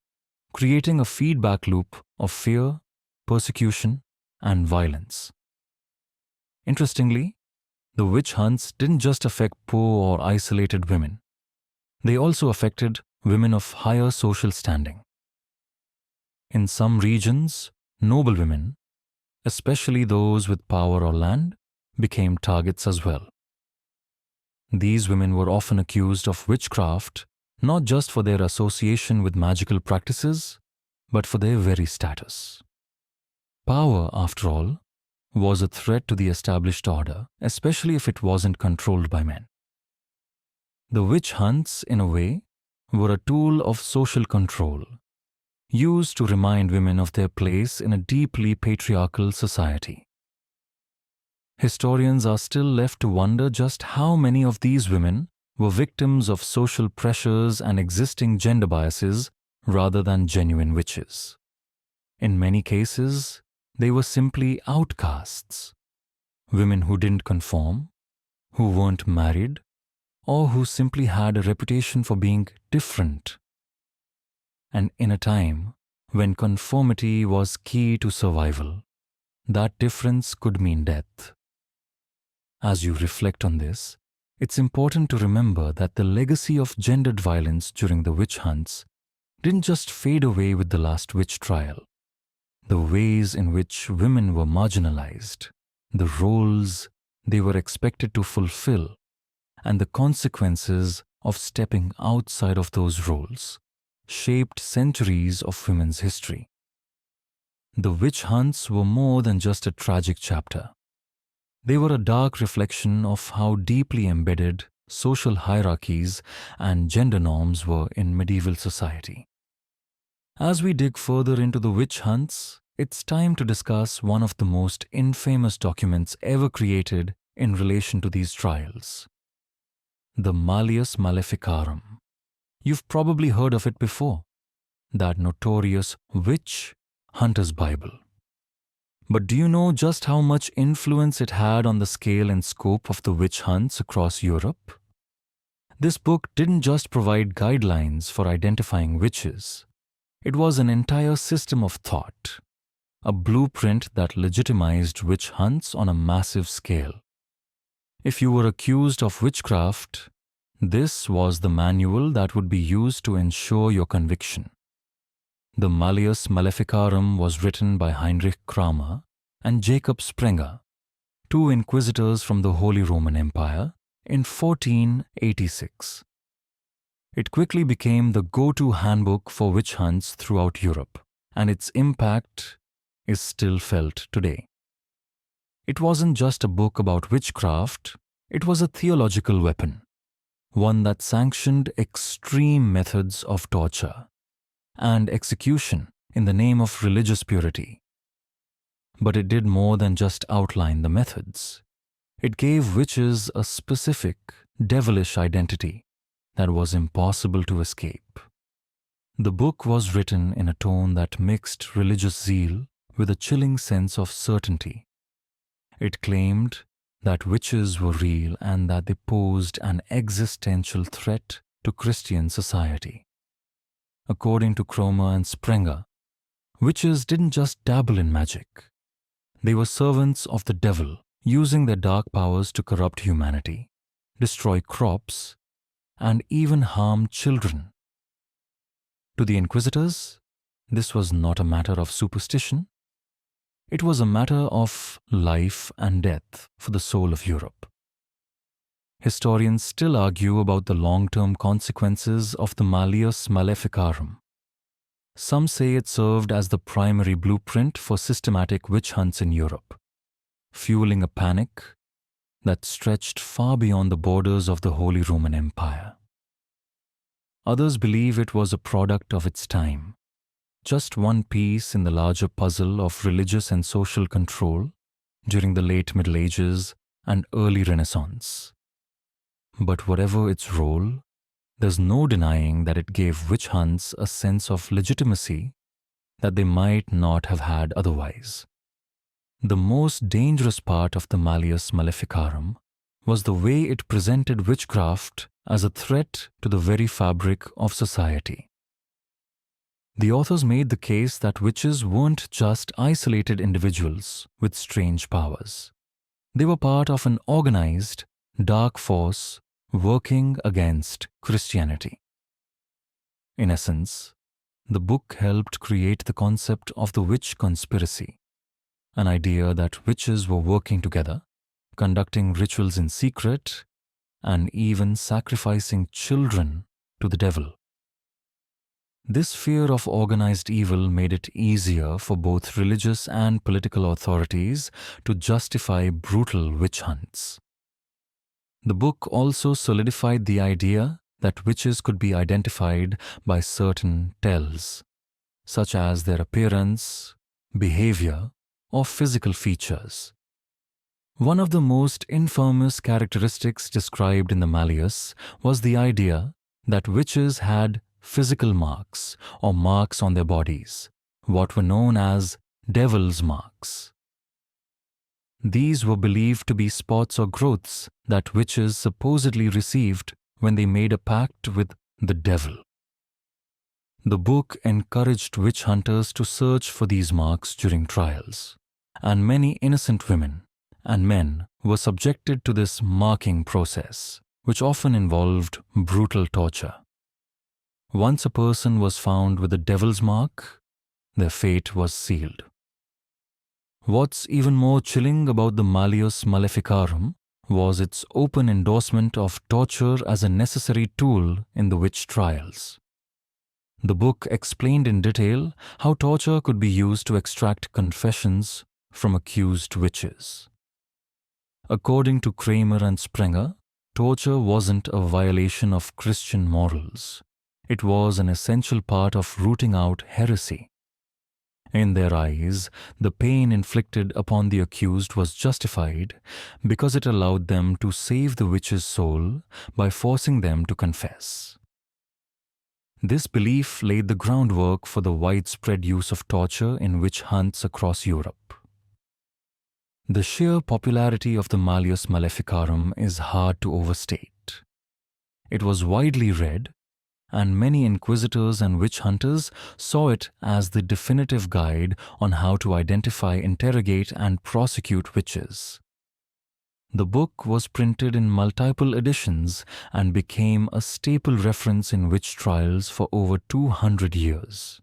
creating a feedback loop of fear, persecution, and violence. Interestingly, the witch hunts didn't just affect poor or isolated women. They also affected women of higher social standing. In some regions, noble women, especially those with power or land, became targets as well. These women were often accused of witchcraft, not just for their association with magical practices, but for their very status. Power, after all, was a threat to the established order, especially if it wasn't controlled by men. The witch hunts, in a way, were a tool of social control, used to remind women of their place in a deeply patriarchal society. Historians are still left to wonder just how many of these women were victims of social pressures and existing gender biases rather than genuine witches. In many cases, they were simply outcasts, women who didn't conform, who weren't married, or who simply had a reputation for being different. And in a time when conformity was key to survival, that difference could mean death. As you reflect on this, it's important to remember that the legacy of gendered violence during the witch hunts didn't just fade away with the last witch trial. The ways in which women were marginalized, the roles they were expected to fulfill, and the consequences of stepping outside of those roles shaped centuries of women's history. The witch hunts were more than just a tragic chapter. They were a dark reflection of how deeply embedded social hierarchies and gender norms were in medieval society. As we dig further into the witch hunts, it's time to discuss one of the most infamous documents ever created in relation to these trials. The Malleus Maleficarum. You've probably heard of it before, that notorious witch hunter's Bible. But do you know just how much influence it had on the scale and scope of the witch hunts across Europe? This book didn't just provide guidelines for identifying witches. It was an entire system of thought, a blueprint that legitimized witch hunts on a massive scale. If you were accused of witchcraft, this was the manual that would be used to ensure your conviction. The Malleus Maleficarum was written by Heinrich Kramer and Jacob Sprenger, two inquisitors from the Holy Roman Empire, in 1486. It quickly became the go-to handbook for witch hunts throughout Europe, and its impact is still felt today. It wasn't just a book about witchcraft, it was a theological weapon, one that sanctioned extreme methods of torture and execution in the name of religious purity. But it did more than just outline the methods. It gave witches a specific, devilish identity that was impossible to escape. The book was written in a tone that mixed religious zeal with a chilling sense of certainty. It claimed that witches were real and that they posed an existential threat to Christian society. According to Kromer and Sprenger, witches didn't just dabble in magic. They were servants of the devil, using their dark powers to corrupt humanity, destroy crops, and even harm children. To the inquisitors, this was not a matter of superstition. It was a matter of life and death for the soul of Europe. Historians still argue about the long-term consequences of the Malleus Maleficarum. Some say it served as the primary blueprint for systematic witch hunts in Europe, fueling a panic that stretched far beyond the borders of the Holy Roman Empire. Others believe it was a product of its time, just one piece in the larger puzzle of religious and social control during the late Middle Ages and early Renaissance. But whatever its role, there's no denying that it gave witch hunts a sense of legitimacy that they might not have had otherwise. The most dangerous part of the Malleus Maleficarum was the way it presented witchcraft as a threat to the very fabric of society. The authors made the case that witches weren't just isolated individuals with strange powers. They were part of an organized, dark force working against Christianity. In essence, the book helped create the concept of the witch conspiracy, an idea that witches were working together, conducting rituals in secret, and even sacrificing children to the devil. This fear of organized evil made it easier for both religious and political authorities to justify brutal witch hunts. The book also solidified the idea that witches could be identified by certain tells, such as their appearance, behavior, or physical features. One of the most infamous characteristics described in the Malleus was the idea that witches had physical marks or marks on their bodies, what were known as devil's marks. These were believed to be spots or growths that witches supposedly received when they made a pact with the devil. The book encouraged witch hunters to search for these marks during trials, and many innocent women and men were subjected to this marking process, which often involved brutal torture. Once a person was found with the devil's mark, their fate was sealed. What's even more chilling about the Malleus Maleficarum was its open endorsement of torture as a necessary tool in the witch trials. The book explained in detail how torture could be used to extract confessions from accused witches. According to Kramer and Sprenger, torture wasn't a violation of Christian morals. It was an essential part of rooting out heresy. In their eyes, the pain inflicted upon the accused was justified because it allowed them to save the witch's soul by forcing them to confess. This belief laid the groundwork for the widespread use of torture in witch hunts across Europe. The sheer popularity of the Malleus Maleficarum is hard to overstate. It was widely read, and many inquisitors and witch hunters saw it as the definitive guide on how to identify, interrogate, and prosecute witches. The book was printed in multiple editions and became a staple reference in witch trials for over 200 years.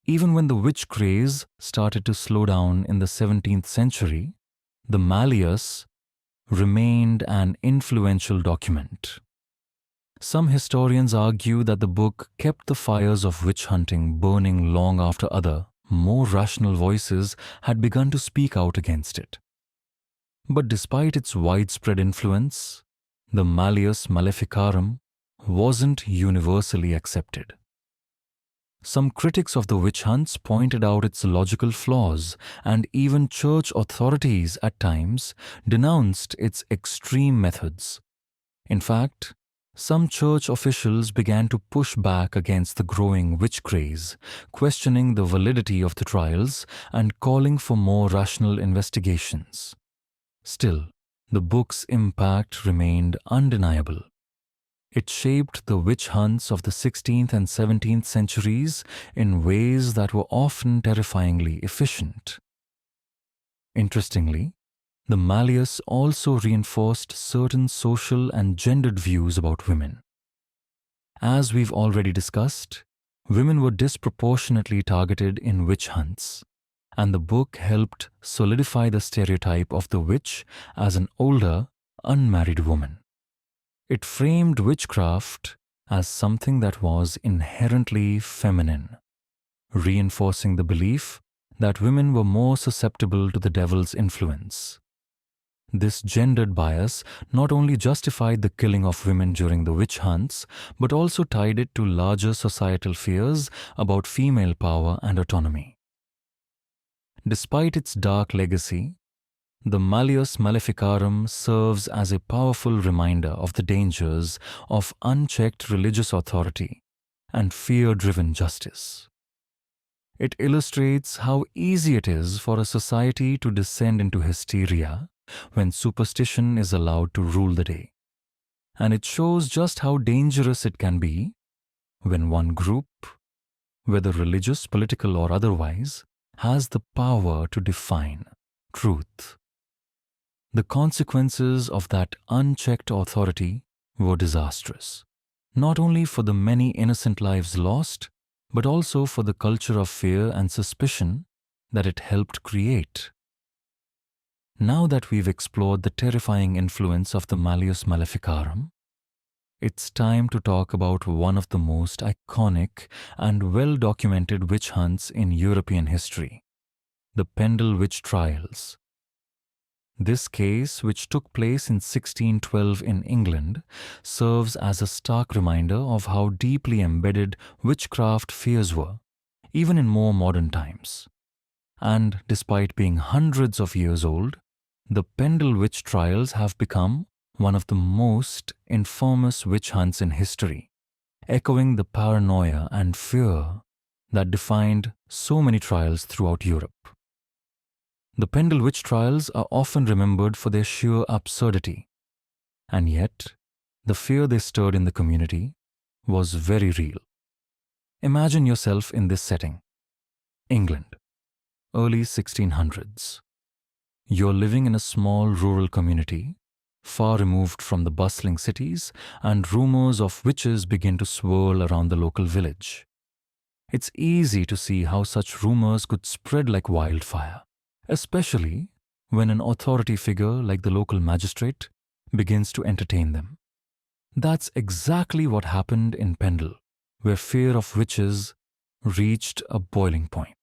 Even when the witch craze started to slow down in the 17th century, the Malleus remained an influential document. Some historians argue that the book kept the fires of witch hunting burning long after other, more rational voices had begun to speak out against it. But despite its widespread influence, the Malleus Maleficarum wasn't universally accepted. Some critics of the witch hunts pointed out its logical flaws, and even church authorities at times denounced its extreme methods. In fact, some church officials began to push back against the growing witch craze, questioning the validity of the trials and calling for more rational investigations. Still, the book's impact remained undeniable. It shaped the witch hunts of the 16th and 17th centuries in ways that were often terrifyingly efficient. Interestingly, the Malleus also reinforced certain social and gendered views about women. As we've already discussed, women were disproportionately targeted in witch hunts, and the book helped solidify the stereotype of the witch as an older, unmarried woman. It framed witchcraft as something that was inherently feminine, reinforcing the belief that women were more susceptible to the devil's influence. This gendered bias not only justified the killing of women during the witch hunts, but also tied it to larger societal fears about female power and autonomy. Despite its dark legacy, the Malleus Maleficarum serves as a powerful reminder of the dangers of unchecked religious authority and fear-driven justice. It illustrates how easy it is for a society to descend into hysteria when superstition is allowed to rule the day. And it shows just how dangerous it can be when one group, whether religious, political, or otherwise, has the power to define truth. The consequences of that unchecked authority were disastrous, not only for the many innocent lives lost, but also for the culture of fear and suspicion that it helped create. Now that we've explored the terrifying influence of the Malleus Maleficarum, it's time to talk about one of the most iconic and well-documented witch hunts in European history, the Pendle Witch Trials. This case, which took place in 1612 in England, serves as a stark reminder of how deeply embedded witchcraft fears were, even in more modern times. And despite being hundreds of years old, the Pendle Witch Trials have become one of the most infamous witch hunts in history, echoing the paranoia and fear that defined so many trials throughout Europe. The Pendle Witch Trials are often remembered for their sheer absurdity, and yet the fear they stirred in the community was very real. Imagine yourself in this setting. England, early 1600s. You're living in a small rural community, far removed from the bustling cities, and rumors of witches begin to swirl around the local village. It's easy to see how such rumors could spread like wildfire, especially when an authority figure like the local magistrate begins to entertain them. That's exactly what happened in Pendle, where fear of witches reached a boiling point.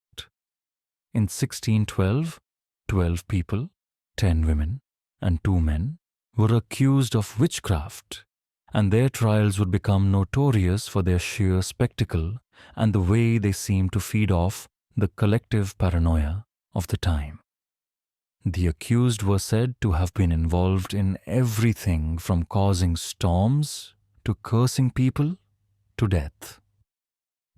In 1612, 12 people, 10 women, and 2 men were accused of witchcraft, and their trials would become notorious for their sheer spectacle and the way they seemed to feed off the collective paranoia of the time. The accused were said to have been involved in everything from causing storms to cursing people to death.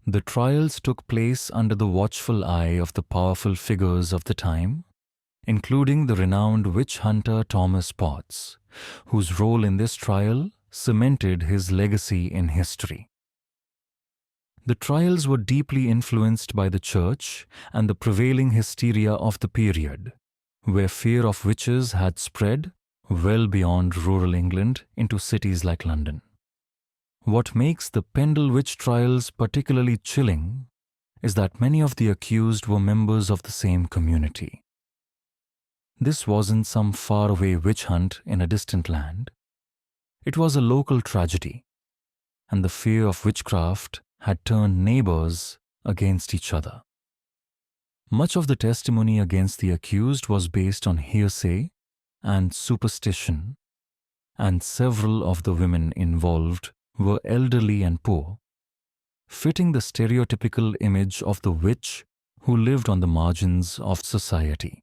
The trials took place under the watchful eye of the powerful figures of the time, including the renowned witch hunter Thomas Potts, whose role in this trial cemented his legacy in history. The trials were deeply influenced by the church and the prevailing hysteria of the period, where fear of witches had spread well beyond rural England into cities like London. What makes the Pendle witch trials particularly chilling is that many of the accused were members of the same community. This wasn't some faraway witch hunt in a distant land. It was a local tragedy, and the fear of witchcraft had turned neighbors against each other. Much of the testimony against the accused was based on hearsay and superstition, and several of the women involved were elderly and poor, fitting the stereotypical image of the witch who lived on the margins of society.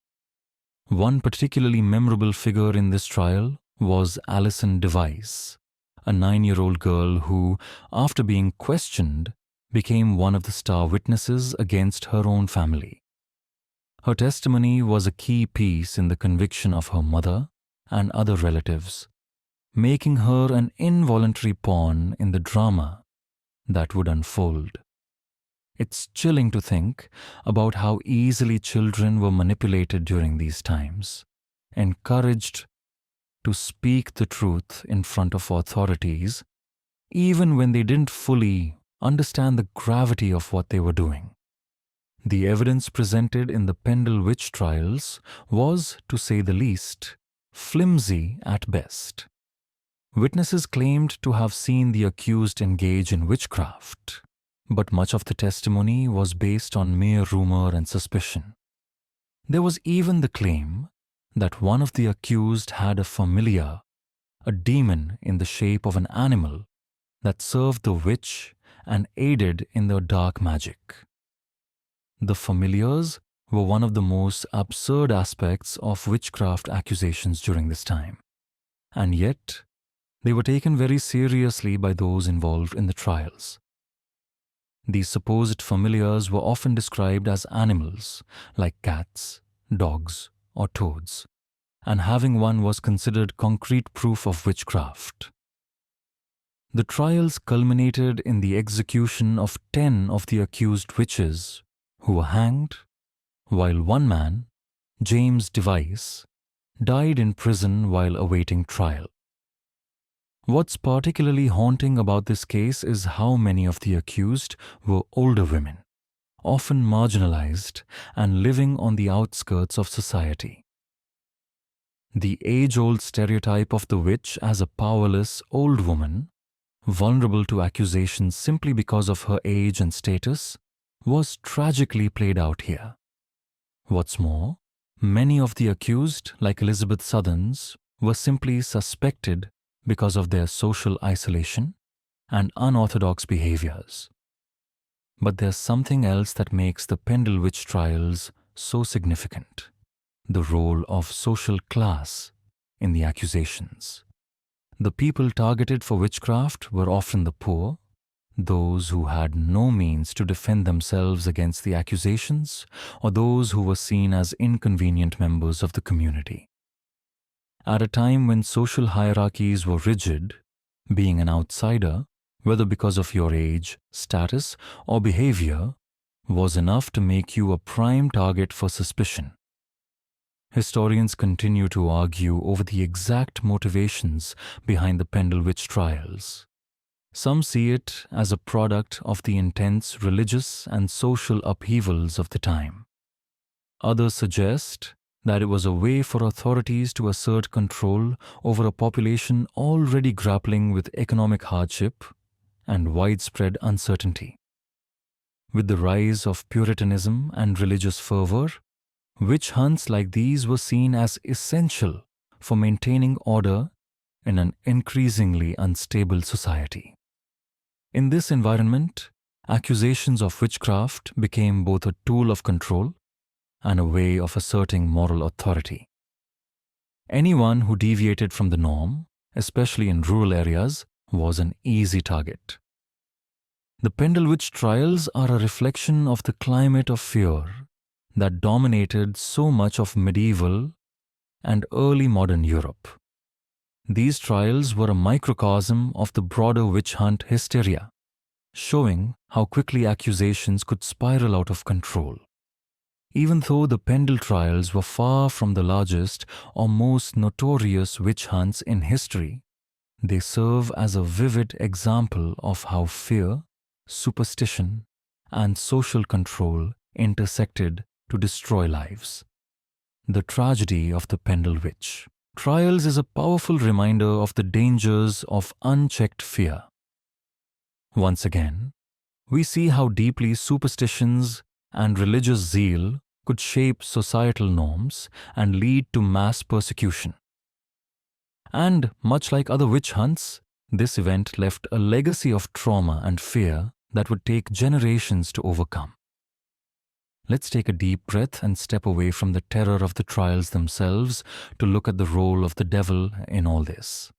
One particularly memorable figure in this trial was Alison Device, a 9-year-old girl who, after being questioned, became one of the star witnesses against her own family. Her testimony was a key piece in the conviction of her mother and other relatives, making her an involuntary pawn in the drama that would unfold. It's chilling to think about how easily children were manipulated during these times, encouraged to speak the truth in front of authorities, even when they didn't fully understand the gravity of what they were doing. The evidence presented in the Pendle witch trials was, to say the least, flimsy at best. Witnesses claimed to have seen the accused engage in witchcraft, but much of the testimony was based on mere rumor and suspicion. There was even the claim that one of the accused had a familiar, a demon in the shape of an animal that served the witch and aided in the dark magic. The familiars were one of the most absurd aspects of witchcraft accusations during this time, and yet they were taken very seriously by those involved in the trials. These supposed familiars were often described as animals like cats, dogs, or toads, and having one was considered concrete proof of witchcraft. The trials culminated in the execution of 10 of the accused witches, who were hanged, while one man, James Device, died in prison while awaiting trial. What's particularly haunting about this case is how many of the accused were older women, often marginalized and living on the outskirts of society. The age-old stereotype of the witch as a powerless old woman, vulnerable to accusations simply because of her age and status, was tragically played out here. What's more, many of the accused, like Elizabeth Southerns, were simply suspected because of their social isolation and unorthodox behaviors. But there's something else that makes the Pendle witch trials so significant: the role of social class in the accusations. The people targeted for witchcraft were often the poor, those who had no means to defend themselves against the accusations, or those who were seen as inconvenient members of the community. At a time when social hierarchies were rigid, being an outsider whether because of your age, status, or behavior, was enough to make you a prime target for suspicion. Historians continue to argue over the exact motivations behind the Pendle Witch Trials. Some see it as a product of the intense religious and social upheavals of the time. Others suggest that it was a way for authorities to assert control over a population already grappling with economic hardship and widespread uncertainty. With the rise of Puritanism and religious fervor, witch hunts like these were seen as essential for maintaining order in an increasingly unstable society. In this environment, accusations of witchcraft became both a tool of control and a way of asserting moral authority. Anyone who deviated from the norm, especially in rural areas, was an easy target. The Pendle Witch Trials are a reflection of the climate of fear that dominated so much of medieval and early modern Europe. These trials were a microcosm of the broader witch hunt hysteria, showing how quickly accusations could spiral out of control. Even though the Pendle Trials were far from the largest or most notorious witch hunts in history, they serve as a vivid example of how fear, superstition, and social control intersected to destroy lives. The tragedy of the Pendle Witch Trials is a powerful reminder of the dangers of unchecked fear. Once again, we see how deeply superstitions and religious zeal could shape societal norms and lead to mass persecution. And much like other witch hunts, this event left a legacy of trauma and fear that would take generations to overcome. Let's take a deep breath and step away from the terror of the trials themselves to look at the role of the devil in all this.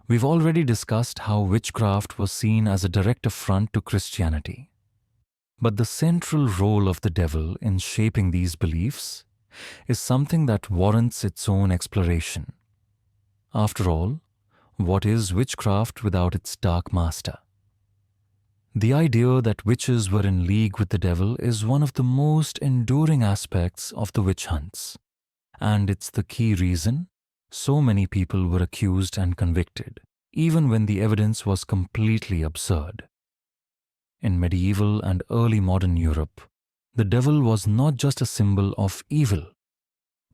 We've already discussed how witchcraft was seen as a direct affront to Christianity. But the central role of the devil in shaping these beliefs is something that warrants its own exploration. After all, what is witchcraft without its dark master? The idea that witches were in league with the devil is one of the most enduring aspects of the witch hunts, and it's the key reason so many people were accused and convicted, even when the evidence was completely absurd. In medieval and early modern Europe, the devil was not just a symbol of evil.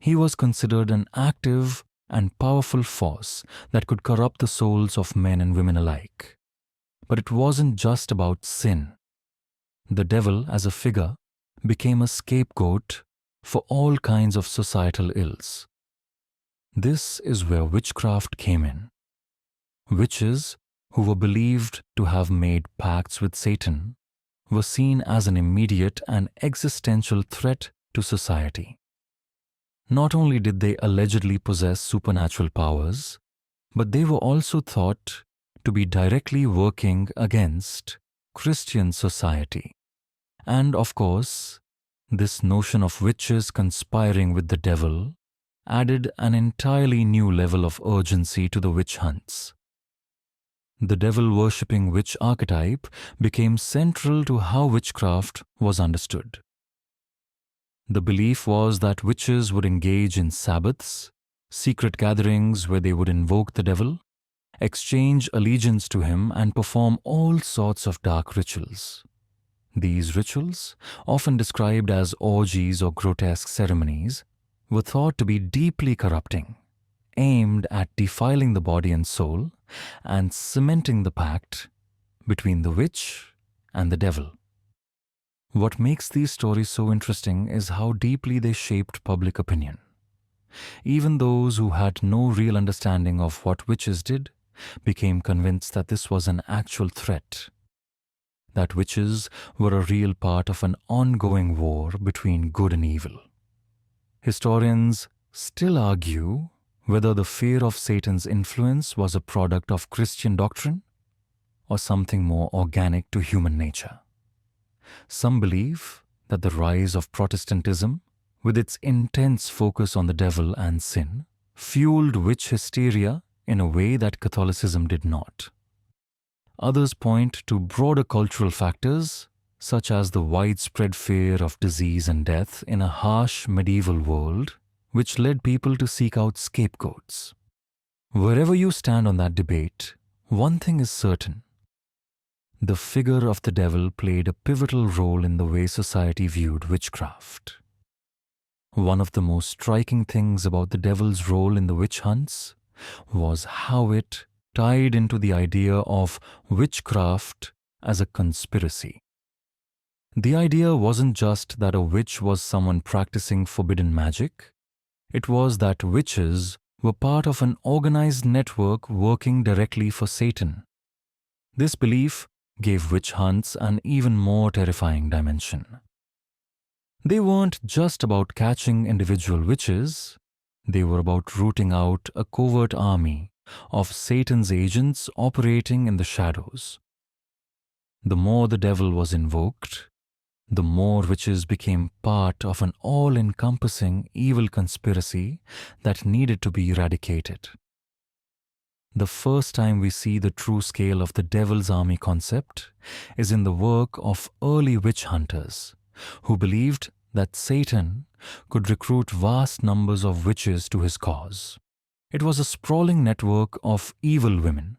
He was considered an active and powerful force that could corrupt the souls of men and women alike. But it wasn't just about sin. The devil, as a figure, became a scapegoat for all kinds of societal ills. This is where witchcraft came in. Witches, who were believed to have made pacts with Satan, were seen as an immediate and existential threat to society. Not only did they allegedly possess supernatural powers, but they were also thought to be directly working against Christian society. And of course, this notion of witches conspiring with the devil added an entirely new level of urgency to the witch hunts. The devil-worshipping witch archetype became central to how witchcraft was understood. The belief was that witches would engage in Sabbaths, secret gatherings where they would invoke the devil, exchange allegiance to him, and perform all sorts of dark rituals. These rituals, often described as orgies or grotesque ceremonies, were thought to be deeply corrupting, aimed at defiling the body and soul and cementing the pact between the witch and the devil. What makes these stories so interesting is how deeply they shaped public opinion. Even those who had no real understanding of what witches did became convinced that this was an actual threat, that witches were a real part of an ongoing war between good and evil. Historians still argue whether the fear of Satan's influence was a product of Christian doctrine or something more organic to human nature. Some believe that the rise of Protestantism, with its intense focus on the devil and sin, fueled witch hysteria in a way that Catholicism did not. Others point to broader cultural factors, such as the widespread fear of disease and death in a harsh medieval world, which led people to seek out scapegoats. Wherever you stand on that debate, one thing is certain. The figure of the devil played a pivotal role in the way society viewed witchcraft. One of the most striking things about the devil's role in the witch hunts was how it tied into the idea of witchcraft as a conspiracy. The idea wasn't just that a witch was someone practicing forbidden magic. It was that witches were part of an organized network working directly for Satan. This belief gave witch hunts an even more terrifying dimension. They weren't just about catching individual witches, they were about rooting out a covert army of Satan's agents operating in the shadows. The more the devil was invoked, the more witches became part of an all-encompassing evil conspiracy that needed to be eradicated. The first time we see the true scale of the devil's army concept is in the work of early witch hunters, who believed that Satan could recruit vast numbers of witches to his cause. It was a sprawling network of evil women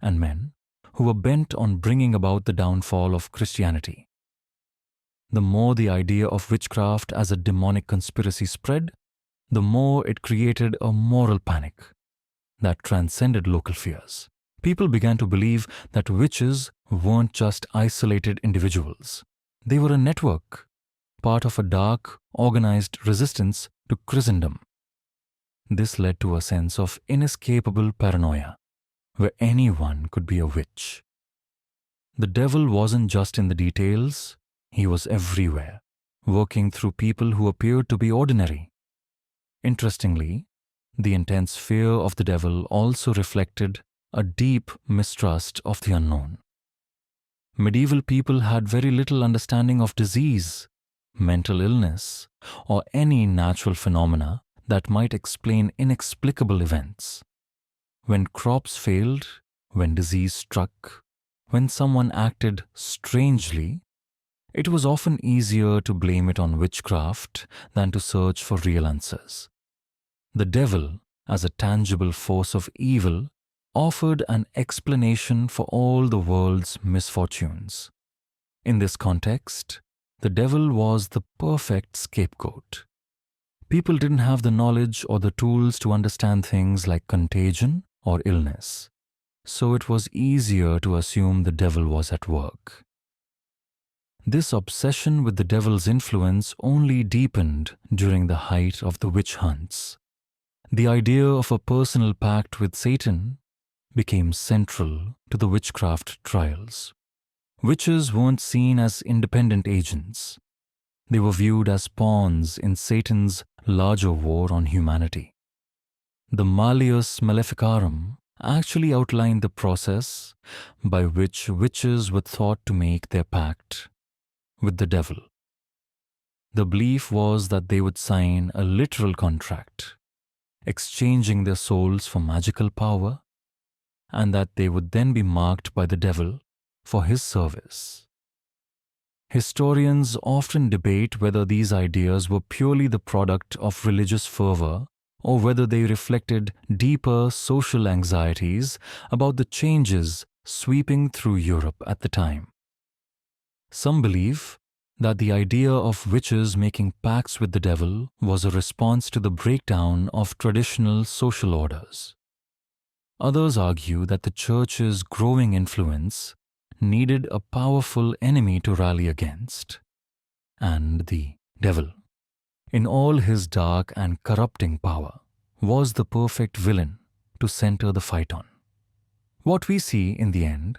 and men who were bent on bringing about the downfall of Christianity. The more the idea of witchcraft as a demonic conspiracy spread, the more it created a moral panic that transcended local fears. People began to believe that witches weren't just isolated individuals. They were a network, part of a dark, organized resistance to Christendom. This led to a sense of inescapable paranoia, where anyone could be a witch. The devil wasn't just in the details, he was everywhere, working through people who appeared to be ordinary. Interestingly, the intense fear of the devil also reflected a deep mistrust of the unknown. Medieval people had very little understanding of disease, mental illness, or any natural phenomena that might explain inexplicable events. When crops failed, when disease struck, when someone acted strangely, it was often easier to blame it on witchcraft than to search for real answers. The devil, as a tangible force of evil, offered an explanation for all the world's misfortunes. In this context, the devil was the perfect scapegoat. People didn't have the knowledge or the tools to understand things like contagion or illness, so it was easier to assume the devil was at work. This obsession with the devil's influence only deepened during the height of the witch hunts. The idea of a personal pact with Satan became central to the witchcraft trials. Witches weren't seen as independent agents. They were viewed as pawns in Satan's larger war on humanity. The Malleus Maleficarum actually outlined the process by which witches were thought to make their pact with the devil. The belief was that they would sign a literal contract, exchanging their souls for magical power, and that they would then be marked by the devil for his service. Historians often debate whether these ideas were purely the product of religious fervor or whether they reflected deeper social anxieties about the changes sweeping through Europe at the time. Some believe that the idea of witches making pacts with the devil was a response to the breakdown of traditional social orders. Others argue that the Church's growing influence needed a powerful enemy to rally against, and the devil, in all his dark and corrupting power, was the perfect villain to center the fight on. What we see in the end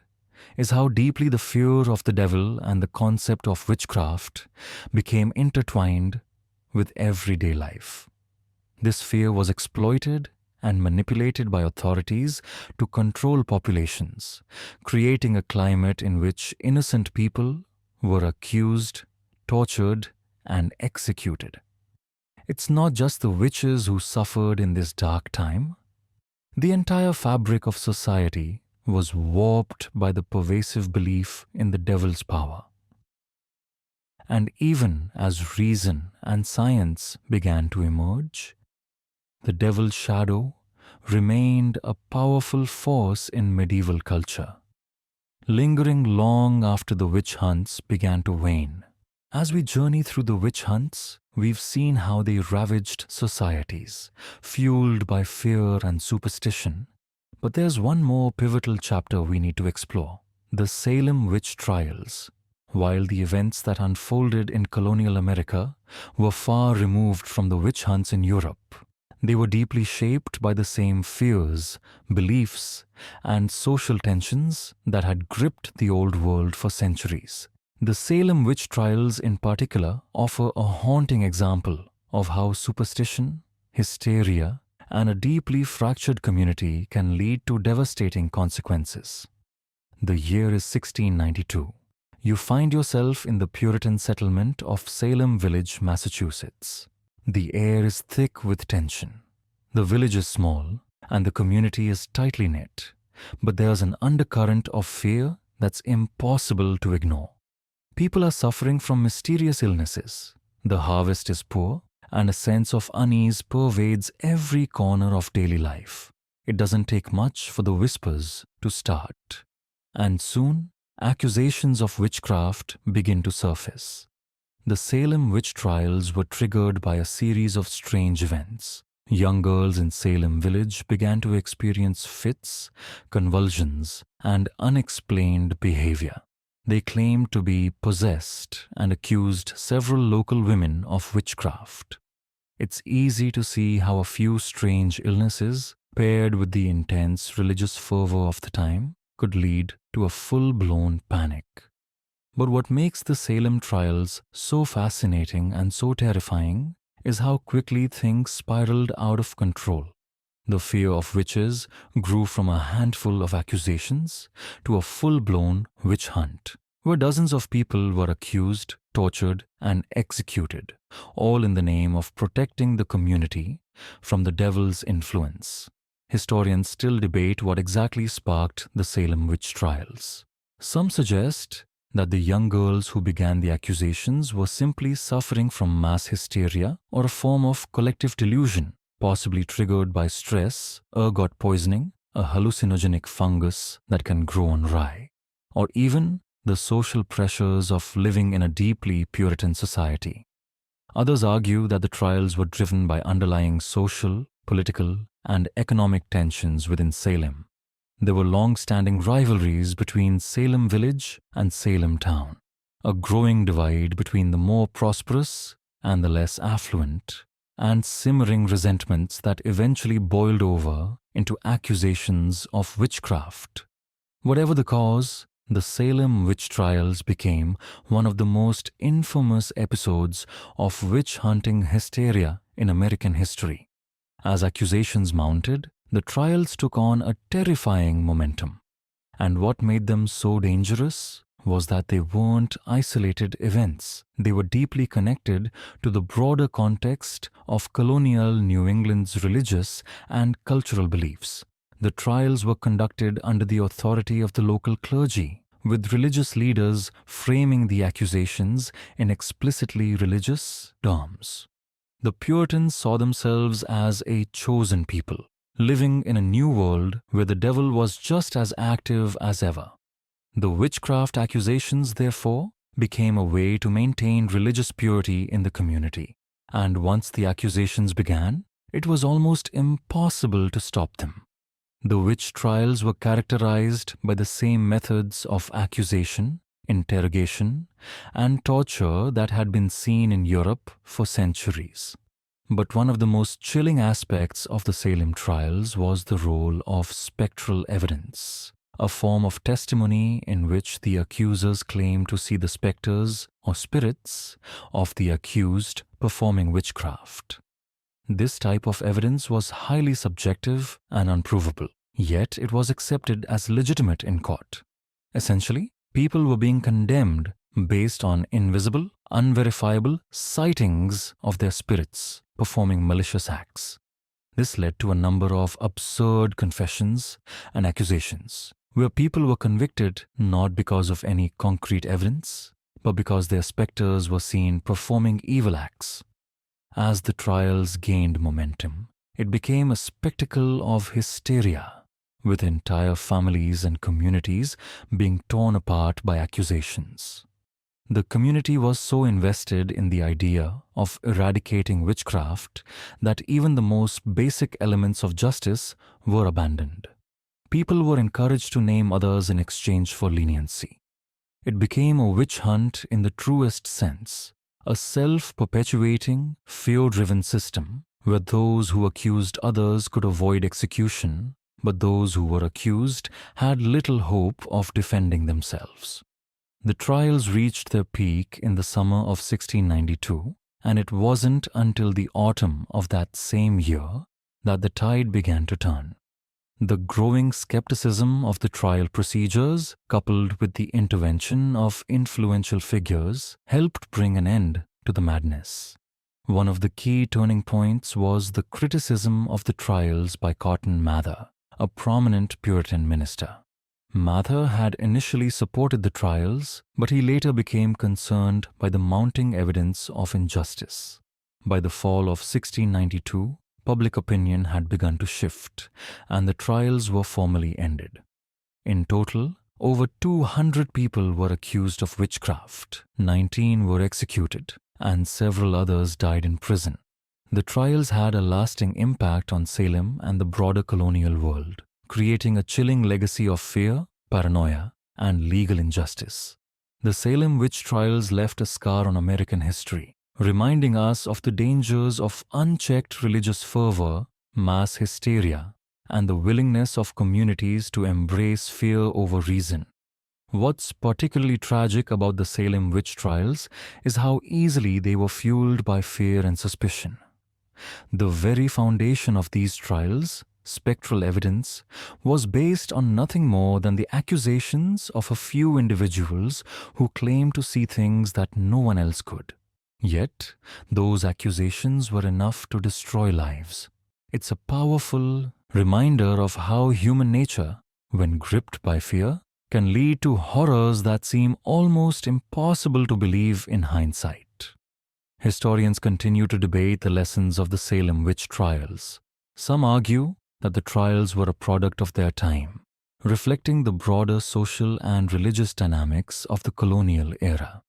is how deeply the fear of the devil and the concept of witchcraft became intertwined with everyday life. This fear was exploited and manipulated by authorities to control populations, creating a climate in which innocent people were accused, tortured, and executed. It's not just the witches who suffered in this dark time. The entire fabric of society was warped by the pervasive belief in the devil's power. And even as reason and science began to emerge, the devil's shadow remained a powerful force in medieval culture, lingering long after the witch hunts began to wane. As we journey through the witch hunts, we've seen how they ravaged societies, fueled by fear and superstition. But there's one more pivotal chapter we need to explore: the Salem Witch Trials. While the events that unfolded in colonial America were far removed from the witch hunts in Europe, they were deeply shaped by the same fears, beliefs, and social tensions that had gripped the old world for centuries. The Salem Witch Trials in particular offer a haunting example of how superstition, hysteria, and a deeply fractured community can lead to devastating consequences. The year is 1692. You find yourself in the Puritan settlement of Salem Village, Massachusetts. The air is thick with tension. The village is small, and the community is tightly knit, but there's an undercurrent of fear that's impossible to ignore. People are suffering from mysterious illnesses, the harvest is poor, and a sense of unease pervades every corner of daily life. It doesn't take much for the whispers to start, and soon accusations of witchcraft begin to surface. The Salem Witch Trials were triggered by a series of strange events. Young girls in Salem Village began to experience fits, convulsions, and unexplained behavior. They claimed to be possessed and accused several local women of witchcraft. It's easy to see how a few strange illnesses, paired with the intense religious fervor of the time, could lead to a full-blown panic. But what makes the Salem trials so fascinating and so terrifying is how quickly things spiraled out of control. The fear of witches grew from a handful of accusations to a full-blown witch hunt, where dozens of people were accused, tortured, and executed, all in the name of protecting the community from the devil's influence. Historians still debate what exactly sparked the Salem witch trials. Some suggest that the young girls who began the accusations were simply suffering from mass hysteria or a form of collective delusion, possibly triggered by stress, ergot poisoning, a hallucinogenic fungus that can grow on rye, or even the social pressures of living in a deeply Puritan society. Others argue that the trials were driven by underlying social, political, and economic tensions within Salem. There were long-standing rivalries between Salem Village and Salem Town, a growing divide between the more prosperous and the less affluent, and simmering resentments that eventually boiled over into accusations of witchcraft. Whatever the cause, the Salem witch trials became one of the most infamous episodes of witch-hunting hysteria in American history. As accusations mounted, the trials took on a terrifying momentum. And what made them so dangerous was that they weren't isolated events. They were deeply connected to the broader context of colonial New England's religious and cultural beliefs. The trials were conducted under the authority of the local clergy, with religious leaders framing the accusations in explicitly religious terms. The Puritans saw themselves as a chosen people, living in a new world where the devil was just as active as ever. The witchcraft accusations, therefore, became a way to maintain religious purity in the community. And once the accusations began, it was almost impossible to stop them. The witch trials were characterized by the same methods of accusation, interrogation, and torture that had been seen in Europe for centuries. But one of the most chilling aspects of the Salem trials was the role of spectral evidence, a form of testimony in which the accusers claimed to see the specters or spirits of the accused performing witchcraft. This type of evidence was highly subjective and unprovable, yet it was accepted as legitimate in court. Essentially, people were being condemned based on invisible, unverifiable sightings of their spirits performing malicious acts. This led to a number of absurd confessions and accusations, where people were convicted not because of any concrete evidence, but because their specters were seen performing evil acts. As the trials gained momentum, it became a spectacle of hysteria, with entire families and communities being torn apart by accusations. The community was so invested in the idea of eradicating witchcraft that even the most basic elements of justice were abandoned. People were encouraged to name others in exchange for leniency. It became a witch hunt in the truest sense, a self-perpetuating, fear-driven system where those who accused others could avoid execution, but those who were accused had little hope of defending themselves. The trials reached their peak in the summer of 1692, and it wasn't until the autumn of that same year that the tide began to turn. The growing skepticism of the trial procedures, coupled with the intervention of influential figures, helped bring an end to the madness. One of the key turning points was the criticism of the trials by Cotton Mather, a prominent Puritan minister. Mather had initially supported the trials, but he later became concerned by the mounting evidence of injustice. By the fall of 1692, public opinion had begun to shift, and the trials were formally ended. In total, over 200 people were accused of witchcraft, 19 were executed, and several others died in prison. The trials had a lasting impact on Salem and the broader colonial world, creating a chilling legacy of fear, paranoia, and legal injustice. The Salem Witch Trials left a scar on American history, reminding us of the dangers of unchecked religious fervor, mass hysteria, and the willingness of communities to embrace fear over reason. What's particularly tragic about the Salem Witch Trials is how easily they were fueled by fear and suspicion. The very foundation of these trials, spectral evidence, was based on nothing more than the accusations of a few individuals who claimed to see things that no one else could. Yet, those accusations were enough to destroy lives. It's a powerful reminder of how human nature, when gripped by fear, can lead to horrors that seem almost impossible to believe in hindsight. Historians continue to debate the lessons of the Salem witch trials. Some argue that the trials were a product of their time, reflecting the broader social and religious dynamics of the colonial era.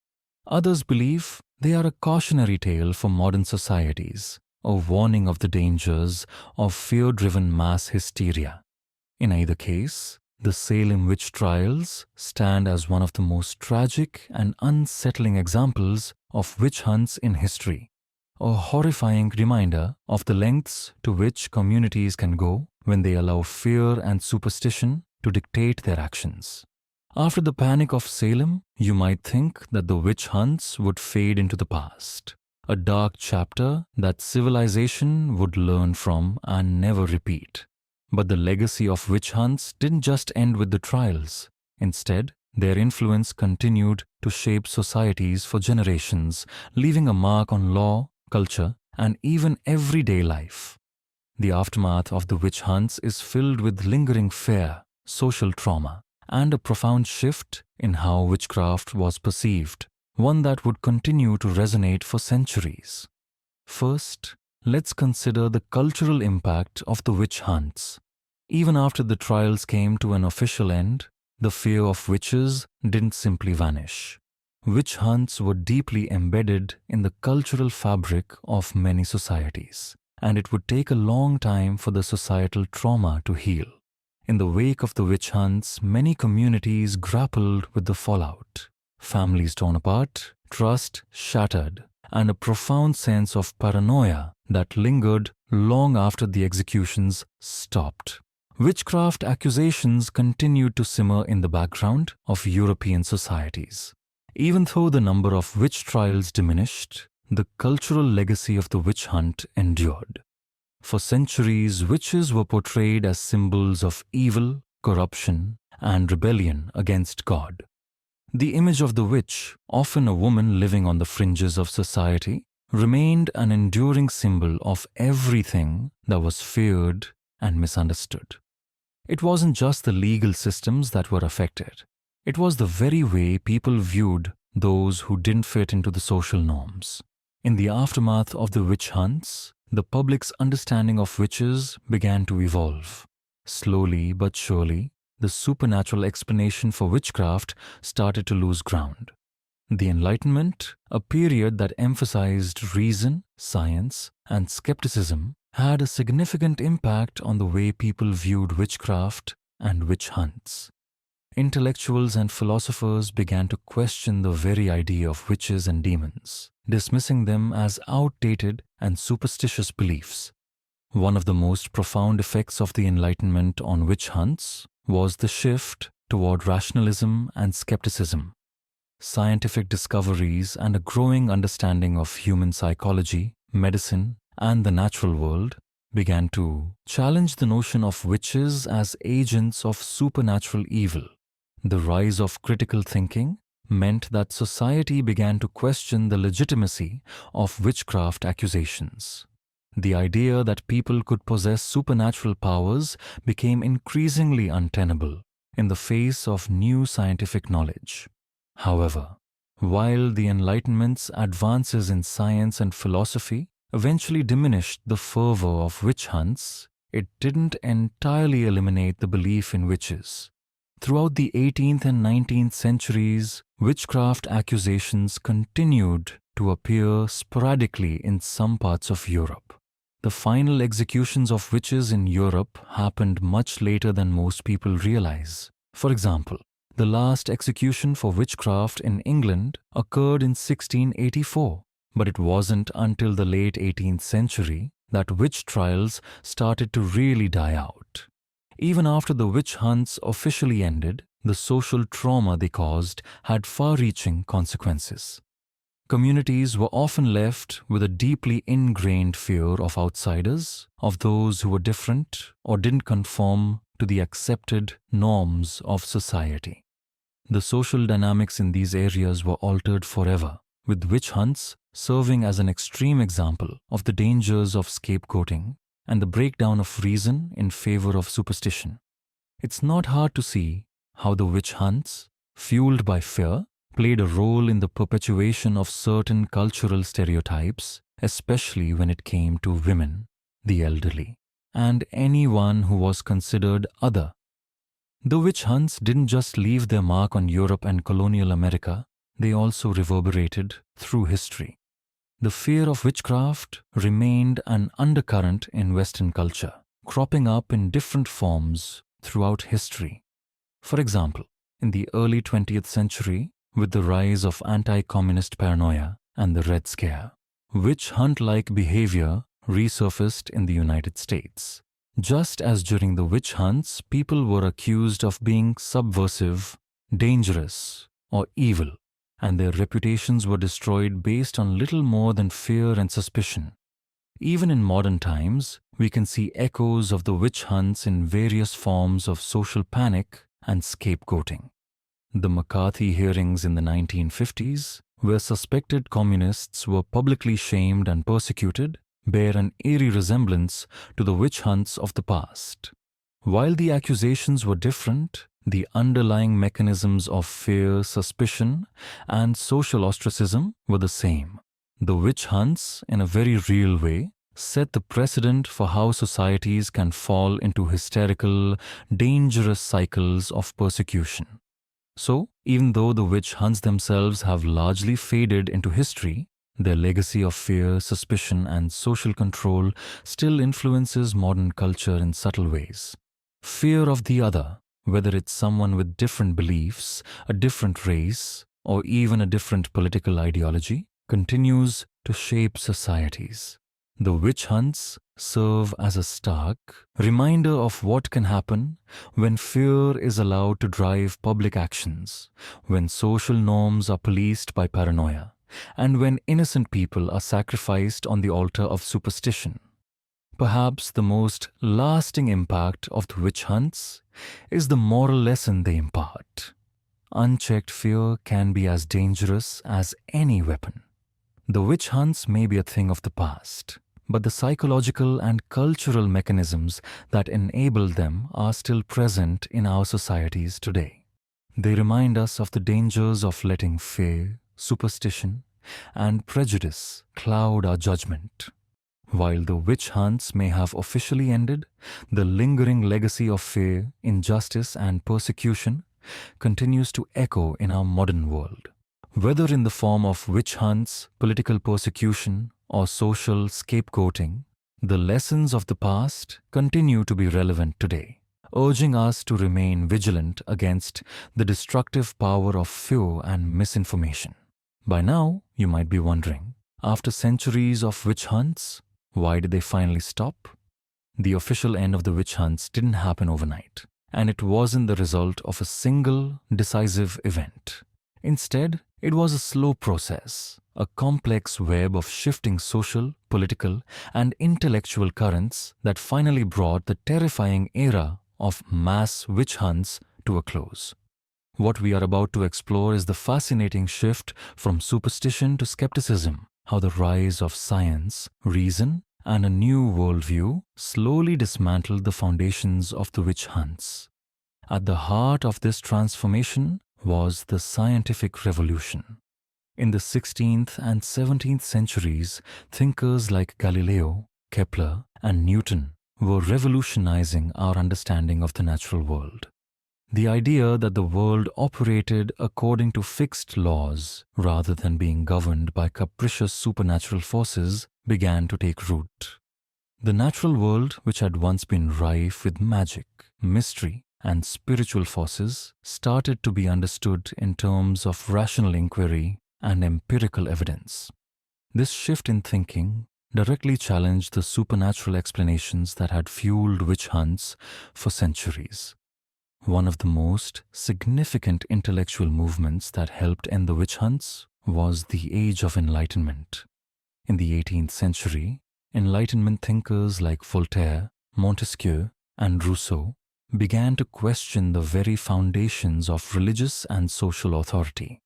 Others believe they are a cautionary tale for modern societies, a warning of the dangers of fear-driven mass hysteria. In either case, the Salem witch trials stand as one of the most tragic and unsettling examples of witch hunts in history, a horrifying reminder of the lengths to which communities can go when they allow fear and superstition to dictate their actions. After the panic of Salem, you might think that the witch hunts would fade into the past, a dark chapter that civilization would learn from and never repeat. But the legacy of witch hunts didn't just end with the trials. Instead, their influence continued to shape societies for generations, leaving a mark on law, culture, and even everyday life. The aftermath of the witch hunts is filled with lingering fear, social trauma, and a profound shift in how witchcraft was perceived, one that would continue to resonate for centuries. First, let's consider the cultural impact of the witch hunts. Even after the trials came to an official end, the fear of witches didn't simply vanish. Witch hunts were deeply embedded in the cultural fabric of many societies, and it would take a long time for the societal trauma to heal. In the wake of the witch hunts, many communities grappled with the fallout. Families torn apart, trust shattered, and a profound sense of paranoia that lingered long after the executions stopped. Witchcraft accusations continued to simmer in the background of European societies. Even though the number of witch trials diminished, the cultural legacy of the witch hunt endured. For centuries, witches were portrayed as symbols of evil, corruption, and rebellion against God. The image of the witch, often a woman living on the fringes of society, remained an enduring symbol of everything that was feared and misunderstood. It wasn't just the legal systems that were affected. It was the very way people viewed those who didn't fit into the social norms. In the aftermath of the witch hunts, the public's understanding of witches began to evolve. Slowly but surely, the supernatural explanation for witchcraft started to lose ground. The Enlightenment, a period that emphasized reason, science, and skepticism, had a significant impact on the way people viewed witchcraft and witch hunts. Intellectuals and philosophers began to question the very idea of witches and demons, dismissing them as outdated and superstitious beliefs. One of the most profound effects of the Enlightenment on witch hunts was the shift toward rationalism and skepticism. Scientific discoveries and a growing understanding of human psychology, medicine, and the natural world began to challenge the notion of witches as agents of supernatural evil. The rise of critical thinking meant that society began to question the legitimacy of witchcraft accusations. The idea that people could possess supernatural powers became increasingly untenable in the face of new scientific knowledge. However, while the Enlightenment's advances in science and philosophy eventually diminished the fervor of witch hunts, it didn't entirely eliminate the belief in witches. Throughout the 18th and 19th centuries, witchcraft accusations continued to appear sporadically in some parts of Europe. The final executions of witches in Europe happened much later than most people realize. For example, the last execution for witchcraft in England occurred in 1684, but it wasn't until the late 18th century that witch trials started to really die out. Even after the witch hunts officially ended, the social trauma they caused had far-reaching consequences. Communities were often left with a deeply ingrained fear of outsiders, of those who were different or didn't conform to the accepted norms of society. The social dynamics in these areas were altered forever, with witch hunts serving as an extreme example of the dangers of scapegoating and the breakdown of reason in favor of superstition. It's not hard to see how the witch hunts, fueled by fear, played a role in the perpetuation of certain cultural stereotypes, especially when it came to women, the elderly, and anyone who was considered other. The witch hunts didn't just leave their mark on Europe and colonial America, they also reverberated through history. The fear of witchcraft remained an undercurrent in Western culture, cropping up in different forms throughout history. For example, in the early 20th century, with the rise of anti-communist paranoia and the Red Scare, witch hunt-like behavior resurfaced in the United States. Just as during the witch hunts, people were accused of being subversive, dangerous, or evil, and their reputations were destroyed based on little more than fear and suspicion. Even in modern times, we can see echoes of the witch hunts in various forms of social panic and scapegoating. The McCarthy hearings in the 1950s, where suspected communists were publicly shamed and persecuted, bear an eerie resemblance to the witch hunts of the past. While the accusations were different, the underlying mechanisms of fear, suspicion, and social ostracism were the same. The witch hunts, in a very real way, set the precedent for how societies can fall into hysterical, dangerous cycles of persecution. So, even though the witch hunts themselves have largely faded into history, their legacy of fear, suspicion, and social control still influences modern culture in subtle ways. Fear of the other, whether it's someone with different beliefs, a different race, or even a different political ideology, continues to shape societies. The witch hunts serve as a stark reminder of what can happen when fear is allowed to drive public actions, when social norms are policed by paranoia, and when innocent people are sacrificed on the altar of superstition. Perhaps the most lasting impact of the witch hunts is the moral lesson they impart. Unchecked fear can be as dangerous as any weapon. The witch hunts may be a thing of the past, but the psychological and cultural mechanisms that enable them are still present in our societies today. They remind us of the dangers of letting fear, superstition, and prejudice cloud our judgment. While the witch hunts may have officially ended, the lingering legacy of fear, injustice, and persecution continues to echo in our modern world. Whether in the form of witch hunts, political persecution, or social scapegoating, the lessons of the past continue to be relevant today, urging us to remain vigilant against the destructive power of fear and misinformation. By now, you might be wondering, after centuries of witch hunts, why did they finally stop? The official end of the witch hunts didn't happen overnight, and it wasn't the result of a single decisive event. Instead, it was a slow process, a complex web of shifting social, political, and intellectual currents that finally brought the terrifying era of mass witch hunts to a close. What we are about to explore is the fascinating shift from superstition to skepticism, how the rise of science, reason, and a new worldview slowly dismantled the foundations of the witch hunts. At the heart of this transformation was the scientific revolution. In the 16th and 17th centuries, thinkers like Galileo, Kepler, and Newton were revolutionizing our understanding of the natural world. The idea that the world operated according to fixed laws rather than being governed by capricious supernatural forces began to take root. The natural world, which had once been rife with magic, mystery, and spiritual forces, started to be understood in terms of rational inquiry and empirical evidence. This shift in thinking directly challenged the supernatural explanations that had fueled witch hunts for centuries. One of the most significant intellectual movements that helped end the witch hunts was the Age of Enlightenment. In the 18th century, Enlightenment thinkers like Voltaire, Montesquieu, and Rousseau began to question the very foundations of religious and social authority.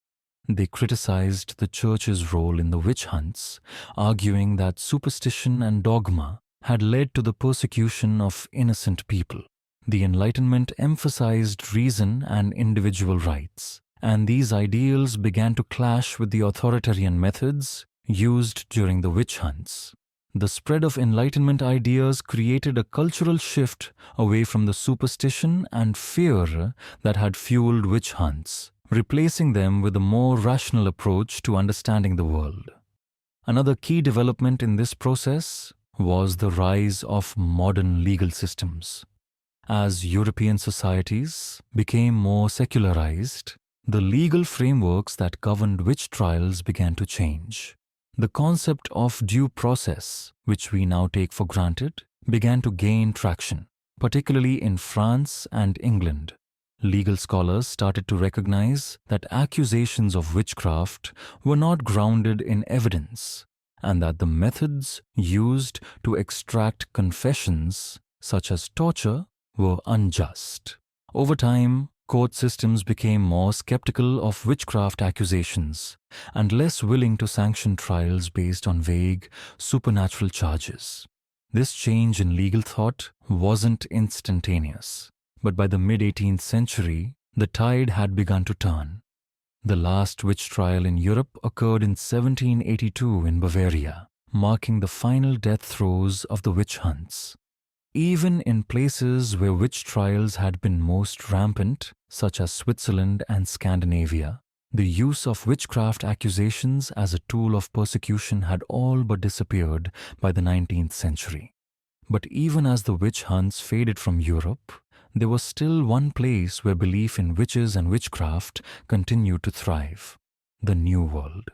They criticized the Church's role in the witch hunts, arguing that superstition and dogma had led to the persecution of innocent people. The Enlightenment emphasized reason and individual rights, and these ideals began to clash with the authoritarian methods used during the witch hunts. The spread of Enlightenment ideas created a cultural shift away from the superstition and fear that had fueled witch hunts, replacing them with a more rational approach to understanding the world. Another key development in this process was the rise of modern legal systems. As European societies became more secularized, the legal frameworks that governed witch trials began to change. The concept of due process, which we now take for granted, began to gain traction, particularly in France and England. Legal scholars started to recognize that accusations of witchcraft were not grounded in evidence, and that the methods used to extract confessions, such as torture, were unjust. Over time, court systems became more skeptical of witchcraft accusations and less willing to sanction trials based on vague, supernatural charges. This change in legal thought wasn't instantaneous, but by the mid-18th century, the tide had begun to turn. The last witch trial in Europe occurred in 1782 in Bavaria, marking the final death throes of the witch hunts. Even in places where witch trials had been most rampant, such as Switzerland and Scandinavia, the use of witchcraft accusations as a tool of persecution had all but disappeared by the 19th century. But even as the witch hunts faded from Europe, there was still one place where belief in witches and witchcraft continued to thrive: the New World.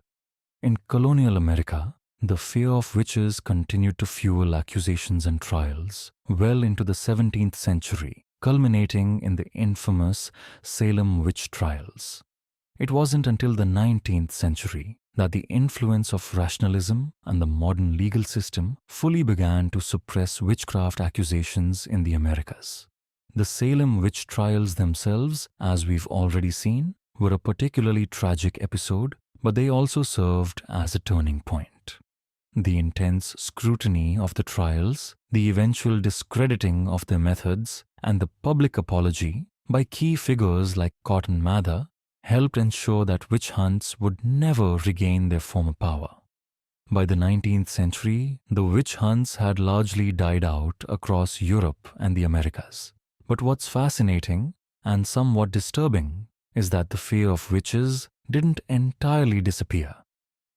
In colonial America, the fear of witches continued to fuel accusations and trials well into the 17th century, culminating in the infamous Salem Witch Trials. It wasn't until the 19th century that the influence of rationalism and the modern legal system fully began to suppress witchcraft accusations in the Americas. The Salem Witch Trials themselves, as we've already seen, were a particularly tragic episode, but they also served as a turning point. The intense scrutiny of the trials, the eventual discrediting of their methods, and the public apology by key figures like Cotton Mather helped ensure that witch hunts would never regain their former power. By the 19th century, the witch hunts had largely died out across Europe and the Americas. But what's fascinating and somewhat disturbing is that the fear of witches didn't entirely disappear.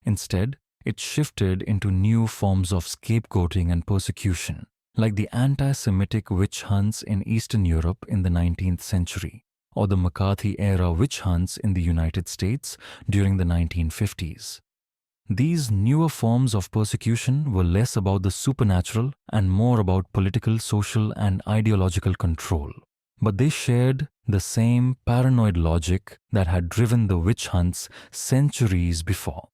Instead, it shifted into new forms of scapegoating and persecution, like the anti-Semitic witch hunts in Eastern Europe in the 19th century, or the McCarthy-era witch hunts in the United States during the 1950s. These newer forms of persecution were less about the supernatural and more about political, social, and ideological control. But they shared the same paranoid logic that had driven the witch hunts centuries before.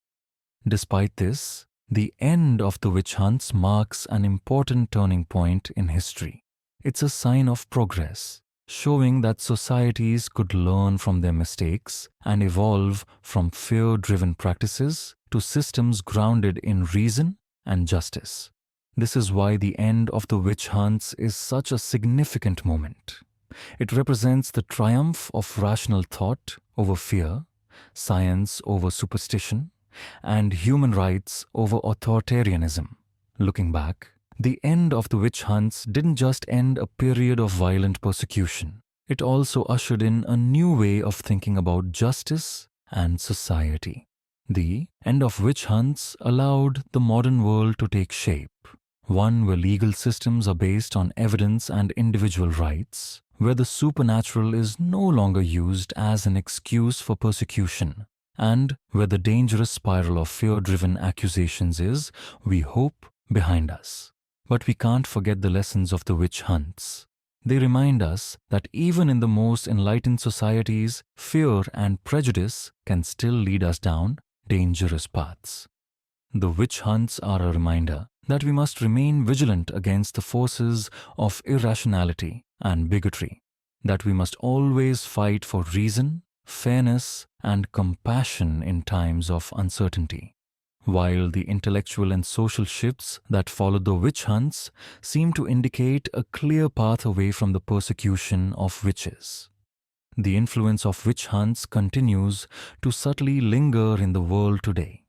Despite this, the end of the witch hunts marks an important turning point in history. It's a sign of progress, showing that societies could learn from their mistakes and evolve from fear-driven practices to systems grounded in reason and justice. This is why the end of the witch hunts is such a significant moment. It represents the triumph of rational thought over fear, science over superstition, and human rights over authoritarianism. Looking back, the end of the witch hunts didn't just end a period of violent persecution. It also ushered in a new way of thinking about justice and society. The end of witch hunts allowed the modern world to take shape, one where legal systems are based on evidence and individual rights, where the supernatural is no longer used as an excuse for persecution, and where the dangerous spiral of fear-driven accusations is, we hope, behind us. But we can't forget the lessons of the witch hunts. They remind us that even in the most enlightened societies, fear and prejudice can still lead us down dangerous paths. The witch hunts are a reminder that we must remain vigilant against the forces of irrationality and bigotry, that we must always fight for reason, fairness, and compassion in times of uncertainty. While the intellectual and social shifts that followed the witch hunts seem to indicate a clear path away from the persecution of witches, the influence of witch hunts continues to subtly linger in the world today.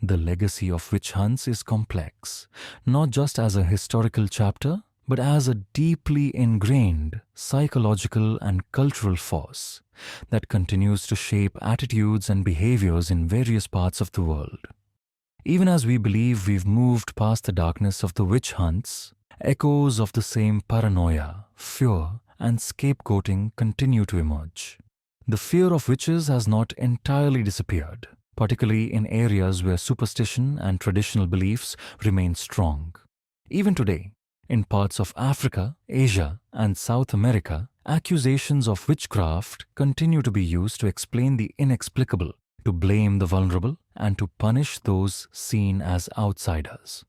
The legacy of witch hunts is complex, not just as a historical chapter, but as a deeply ingrained psychological and cultural force that continues to shape attitudes and behaviors in various parts of the world. Even as we believe we've moved past the darkness of the witch hunts, echoes of the same paranoia, fear, and scapegoating continue to emerge. The fear of witches has not entirely disappeared, particularly in areas where superstition and traditional beliefs remain strong. Even today, in parts of Africa, Asia, and South America, accusations of witchcraft continue to be used to explain the inexplicable, to blame the vulnerable, and to punish those seen as outsiders.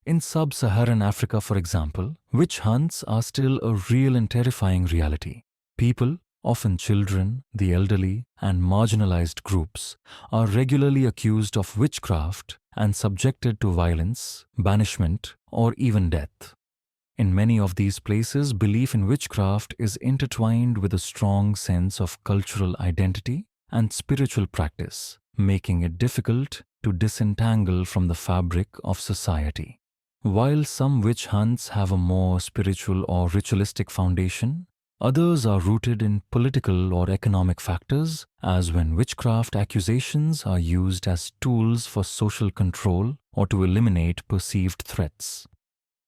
In sub-Saharan Africa, for example, witch hunts are still a real and terrifying reality. People, often children, the elderly, and marginalized groups, are regularly accused of witchcraft and subjected to violence, banishment, or even death. In many of these places, belief in witchcraft is intertwined with a strong sense of cultural identity and spiritual practice, making it difficult to disentangle from the fabric of society. While some witch hunts have a more spiritual or ritualistic foundation, others are rooted in political or economic factors, as when witchcraft accusations are used as tools for social control or to eliminate perceived threats.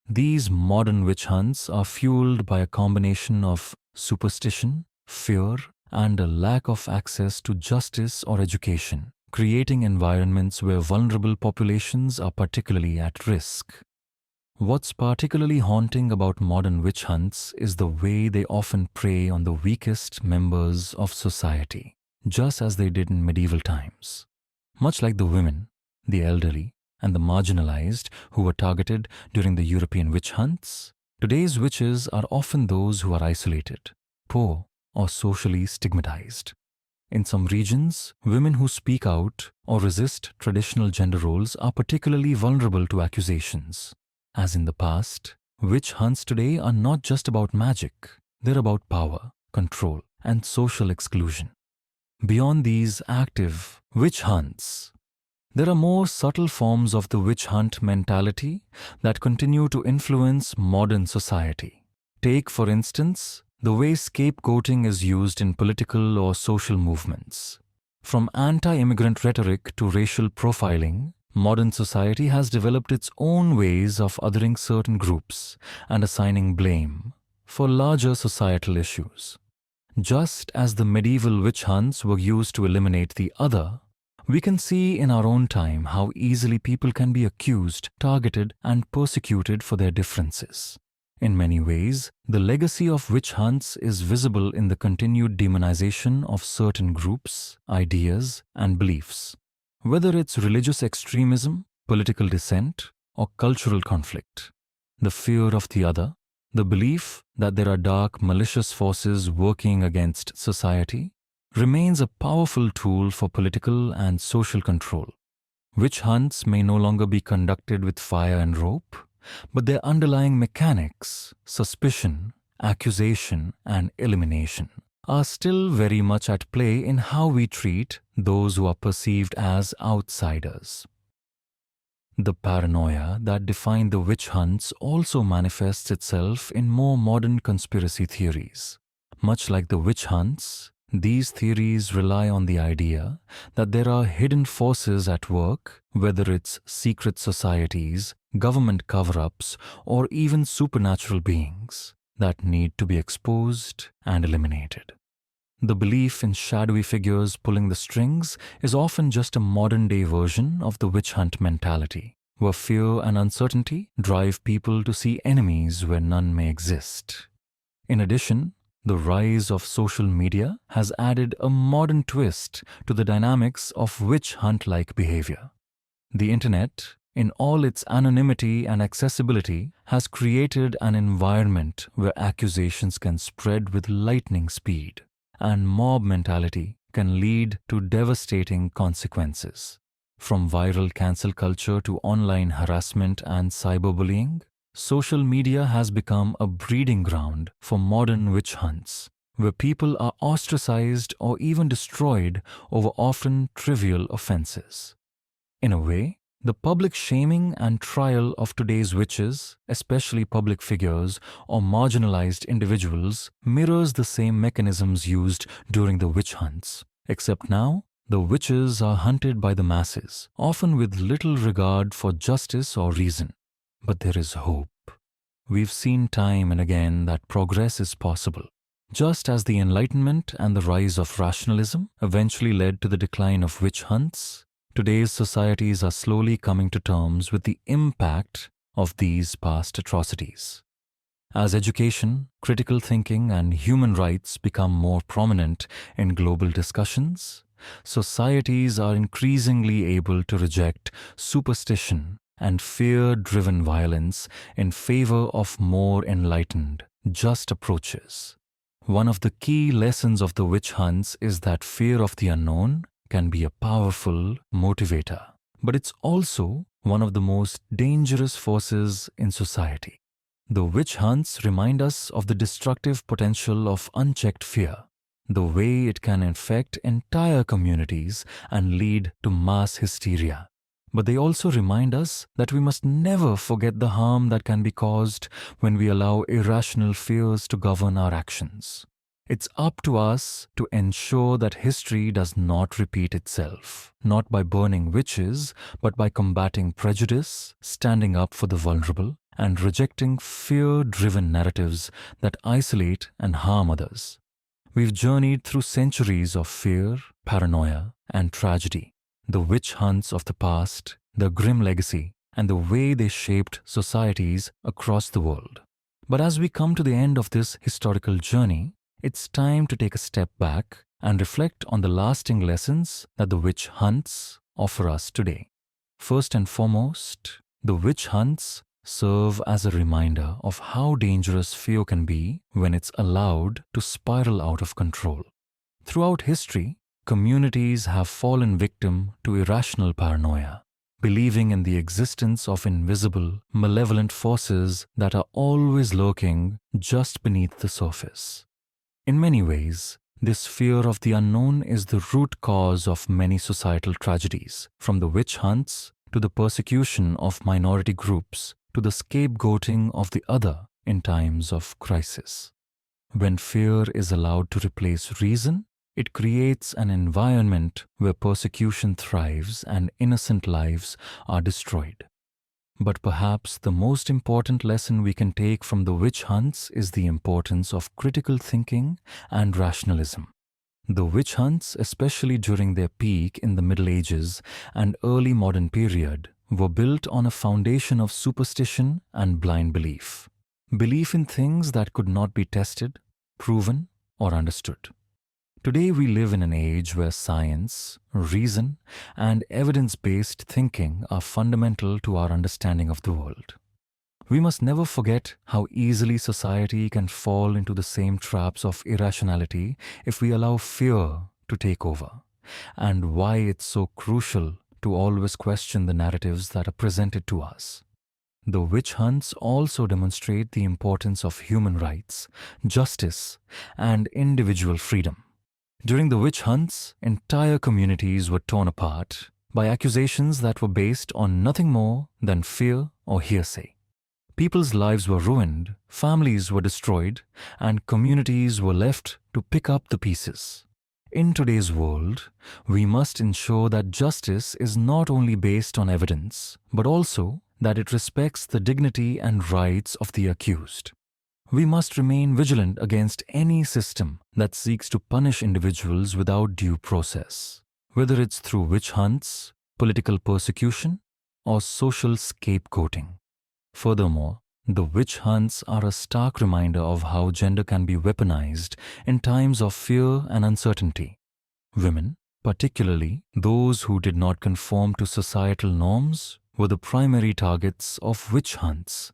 These modern witch hunts are fueled by a combination of superstition, fear, and a lack of access to justice or education, creating environments where vulnerable populations are particularly at risk. What's particularly haunting about modern witch hunts is the way they often prey on the weakest members of society, just as they did in medieval times. Much like the women, the elderly, and the marginalized who were targeted during the European witch hunts, today's witches are often those who are isolated, poor, or socially stigmatized. In some regions, women who speak out or resist traditional gender roles are particularly vulnerable to accusations. As in the past, witch hunts today are not just about magic, they're about power, control, and social exclusion. Beyond these active witch hunts, there are more subtle forms of the witch hunt mentality that continue to influence modern society. Take, for instance, the way scapegoating is used in political or social movements. From anti-immigrant rhetoric to racial profiling, modern society has developed its own ways of othering certain groups and assigning blame for larger societal issues. Just as the medieval witch hunts were used to eliminate the other, we can see in our own time how easily people can be accused, targeted, and persecuted for their differences. In many ways, the legacy of witch hunts is visible in the continued demonization of certain groups, ideas, and beliefs. Whether it's religious extremism, political dissent, or cultural conflict, the fear of the other, the belief that there are dark, malicious forces working against society, remains a powerful tool for political and social control. Witch hunts may no longer be conducted with fire and rope, but their underlying mechanics, suspicion, accusation, and elimination, are still very much at play in how we treat those who are perceived as outsiders. The paranoia that defined the witch hunts also manifests itself in more modern conspiracy theories. Much like the witch hunts, these theories rely on the idea that there are hidden forces at work, whether it's secret societies, government cover-ups, or even supernatural beings that need to be exposed and eliminated. The belief in shadowy figures pulling the strings is often just a modern-day version of the witch hunt mentality, where fear and uncertainty drive people to see enemies where none may exist. In addition, the rise of social media has added a modern twist to the dynamics of witch hunt-like behavior. The internet, in all its anonymity and accessibility, has created an environment where accusations can spread with lightning speed, and mob mentality can lead to devastating consequences. From viral cancel culture to online harassment and cyberbullying, social media has become a breeding ground for modern witch hunts, where people are ostracized or even destroyed over often trivial offenses. In a way, the public shaming and trial of today's witches, especially public figures or marginalized individuals, mirrors the same mechanisms used during the witch hunts, except now the witches are hunted by the masses, often with little regard for justice or reason. But there is hope. We've seen time and again that progress is possible. Just as the Enlightenment and the rise of rationalism eventually led to the decline of witch hunts, today's societies are slowly coming to terms with the impact of these past atrocities. As education, critical thinking, and human rights become more prominent in global discussions, societies are increasingly able to reject superstition and fear-driven violence in favor of more enlightened, just approaches. One of the key lessons of the witch hunts is that fear of the unknown can be a powerful motivator, but it's also one of the most dangerous forces in society. The witch hunts remind us of the destructive potential of unchecked fear, the way it can infect entire communities and lead to mass hysteria. But they also remind us that we must never forget the harm that can be caused when we allow irrational fears to govern our actions. It's up to us to ensure that history does not repeat itself, not by burning witches, but by combating prejudice, standing up for the vulnerable, and rejecting fear-driven narratives that isolate and harm others. We've journeyed through centuries of fear, paranoia, and tragedy. The witch hunts of the past, their grim legacy, and the way they shaped societies across the world. But as we come to the end of this historical journey, it's time to take a step back and reflect on the lasting lessons that the witch hunts offer us today. First and foremost, the witch hunts serve as a reminder of how dangerous fear can be when it's allowed to spiral out of control. Throughout history, communities have fallen victim to irrational paranoia, believing in the existence of invisible, malevolent forces that are always lurking just beneath the surface. In many ways, this fear of the unknown is the root cause of many societal tragedies, from the witch hunts to the persecution of minority groups to the scapegoating of the other in times of crisis. When fear is allowed to replace reason, it creates an environment where persecution thrives and innocent lives are destroyed. But perhaps the most important lesson we can take from the witch hunts is the importance of critical thinking and rationalism. The witch hunts, especially during their peak in the Middle Ages and early modern period, were built on a foundation of superstition and blind belief. Belief in things that could not be tested, proven, or understood. Today we live in an age where science, reason, and evidence-based thinking are fundamental to our understanding of the world. We must never forget how easily society can fall into the same traps of irrationality if we allow fear to take over, and why it's so crucial to always question the narratives that are presented to us. The witch hunts also demonstrate the importance of human rights, justice, and individual freedom. During the witch hunts, entire communities were torn apart by accusations that were based on nothing more than fear or hearsay. People's lives were ruined, families were destroyed, and communities were left to pick up the pieces. In today's world, we must ensure that justice is not only based on evidence, but also that it respects the dignity and rights of the accused. We must remain vigilant against any system that seeks to punish individuals without due process, whether it's through witch hunts, political persecution, or social scapegoating. Furthermore, the witch hunts are a stark reminder of how gender can be weaponized in times of fear and uncertainty. Women, particularly those who did not conform to societal norms, were the primary targets of witch hunts.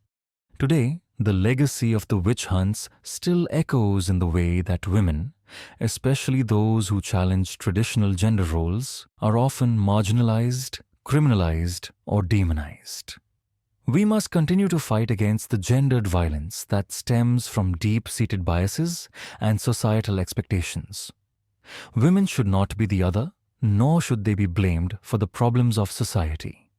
Today, the legacy of the witch hunts still echoes in the way that women, especially those who challenge traditional gender roles, are often marginalized, criminalized, or demonized. We must continue to fight against the gendered violence that stems from deep-seated biases and societal expectations. Women should not be the other, nor should they be blamed for the problems of society.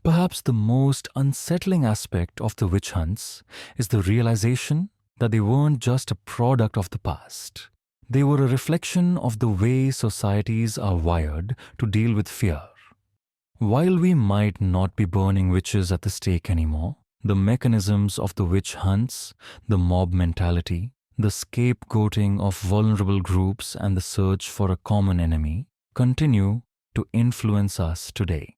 Perhaps the most unsettling aspect of the witch hunts is the realization that they weren't just a product of the past. They were a reflection of the way societies are wired to deal with fear. While we might not be burning witches at the stake anymore, the mechanisms of the witch hunts, the mob mentality, the scapegoating of vulnerable groups, and the search for a common enemy continue to influence us today.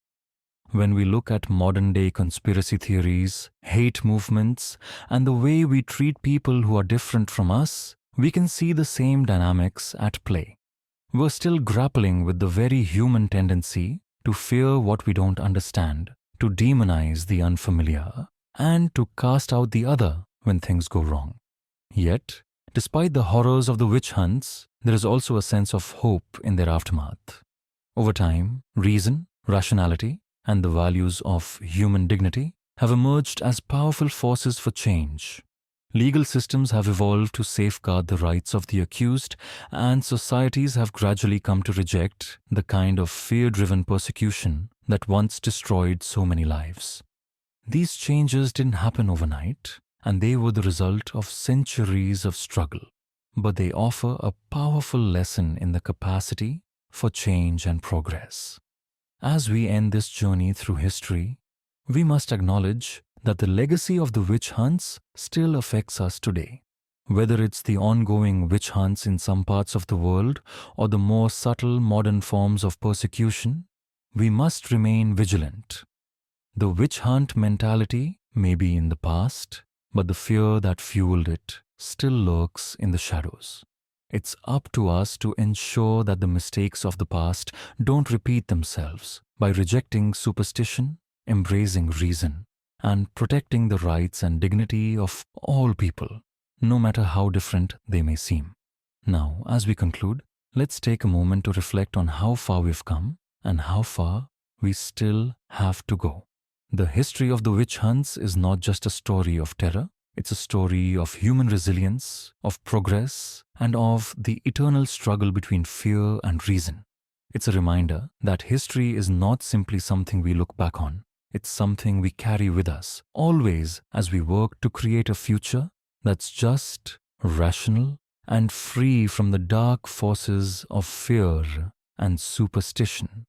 When we look at modern-day conspiracy theories, hate movements, and the way we treat people who are different from us, we can see the same dynamics at play. We're still grappling with the very human tendency to fear what we don't understand, to demonize the unfamiliar, and to cast out the other when things go wrong. Yet, despite the horrors of the witch hunts, there is also a sense of hope in their aftermath. Over time, reason, rationality, and the values of human dignity have emerged as powerful forces for change. Legal systems have evolved to safeguard the rights of the accused, and societies have gradually come to reject the kind of fear-driven persecution that once destroyed so many lives. These changes didn't happen overnight, and they were the result of centuries of struggle, but they offer a powerful lesson in the capacity for change and progress. As we end this journey through history, we must acknowledge that the legacy of the witch hunts still affects us today. Whether it's the ongoing witch hunts in some parts of the world or the more subtle modern forms of persecution, we must remain vigilant. The witch hunt mentality may be in the past, but the fear that fueled it still lurks in the shadows. It's up to us to ensure that the mistakes of the past don't repeat themselves by rejecting superstition, embracing reason, and protecting the rights and dignity of all people, no matter how different they may seem. Now, as we conclude, let's take a moment to reflect on how far we've come and how far we still have to go. The history of the witch hunts is not just a story of terror, it's a story of human resilience, of progress, and of the eternal struggle between fear and reason. It's a reminder that history is not simply something we look back on, it's something we carry with us, always as we work to create a future that's just, rational, and free from the dark forces of fear and superstition.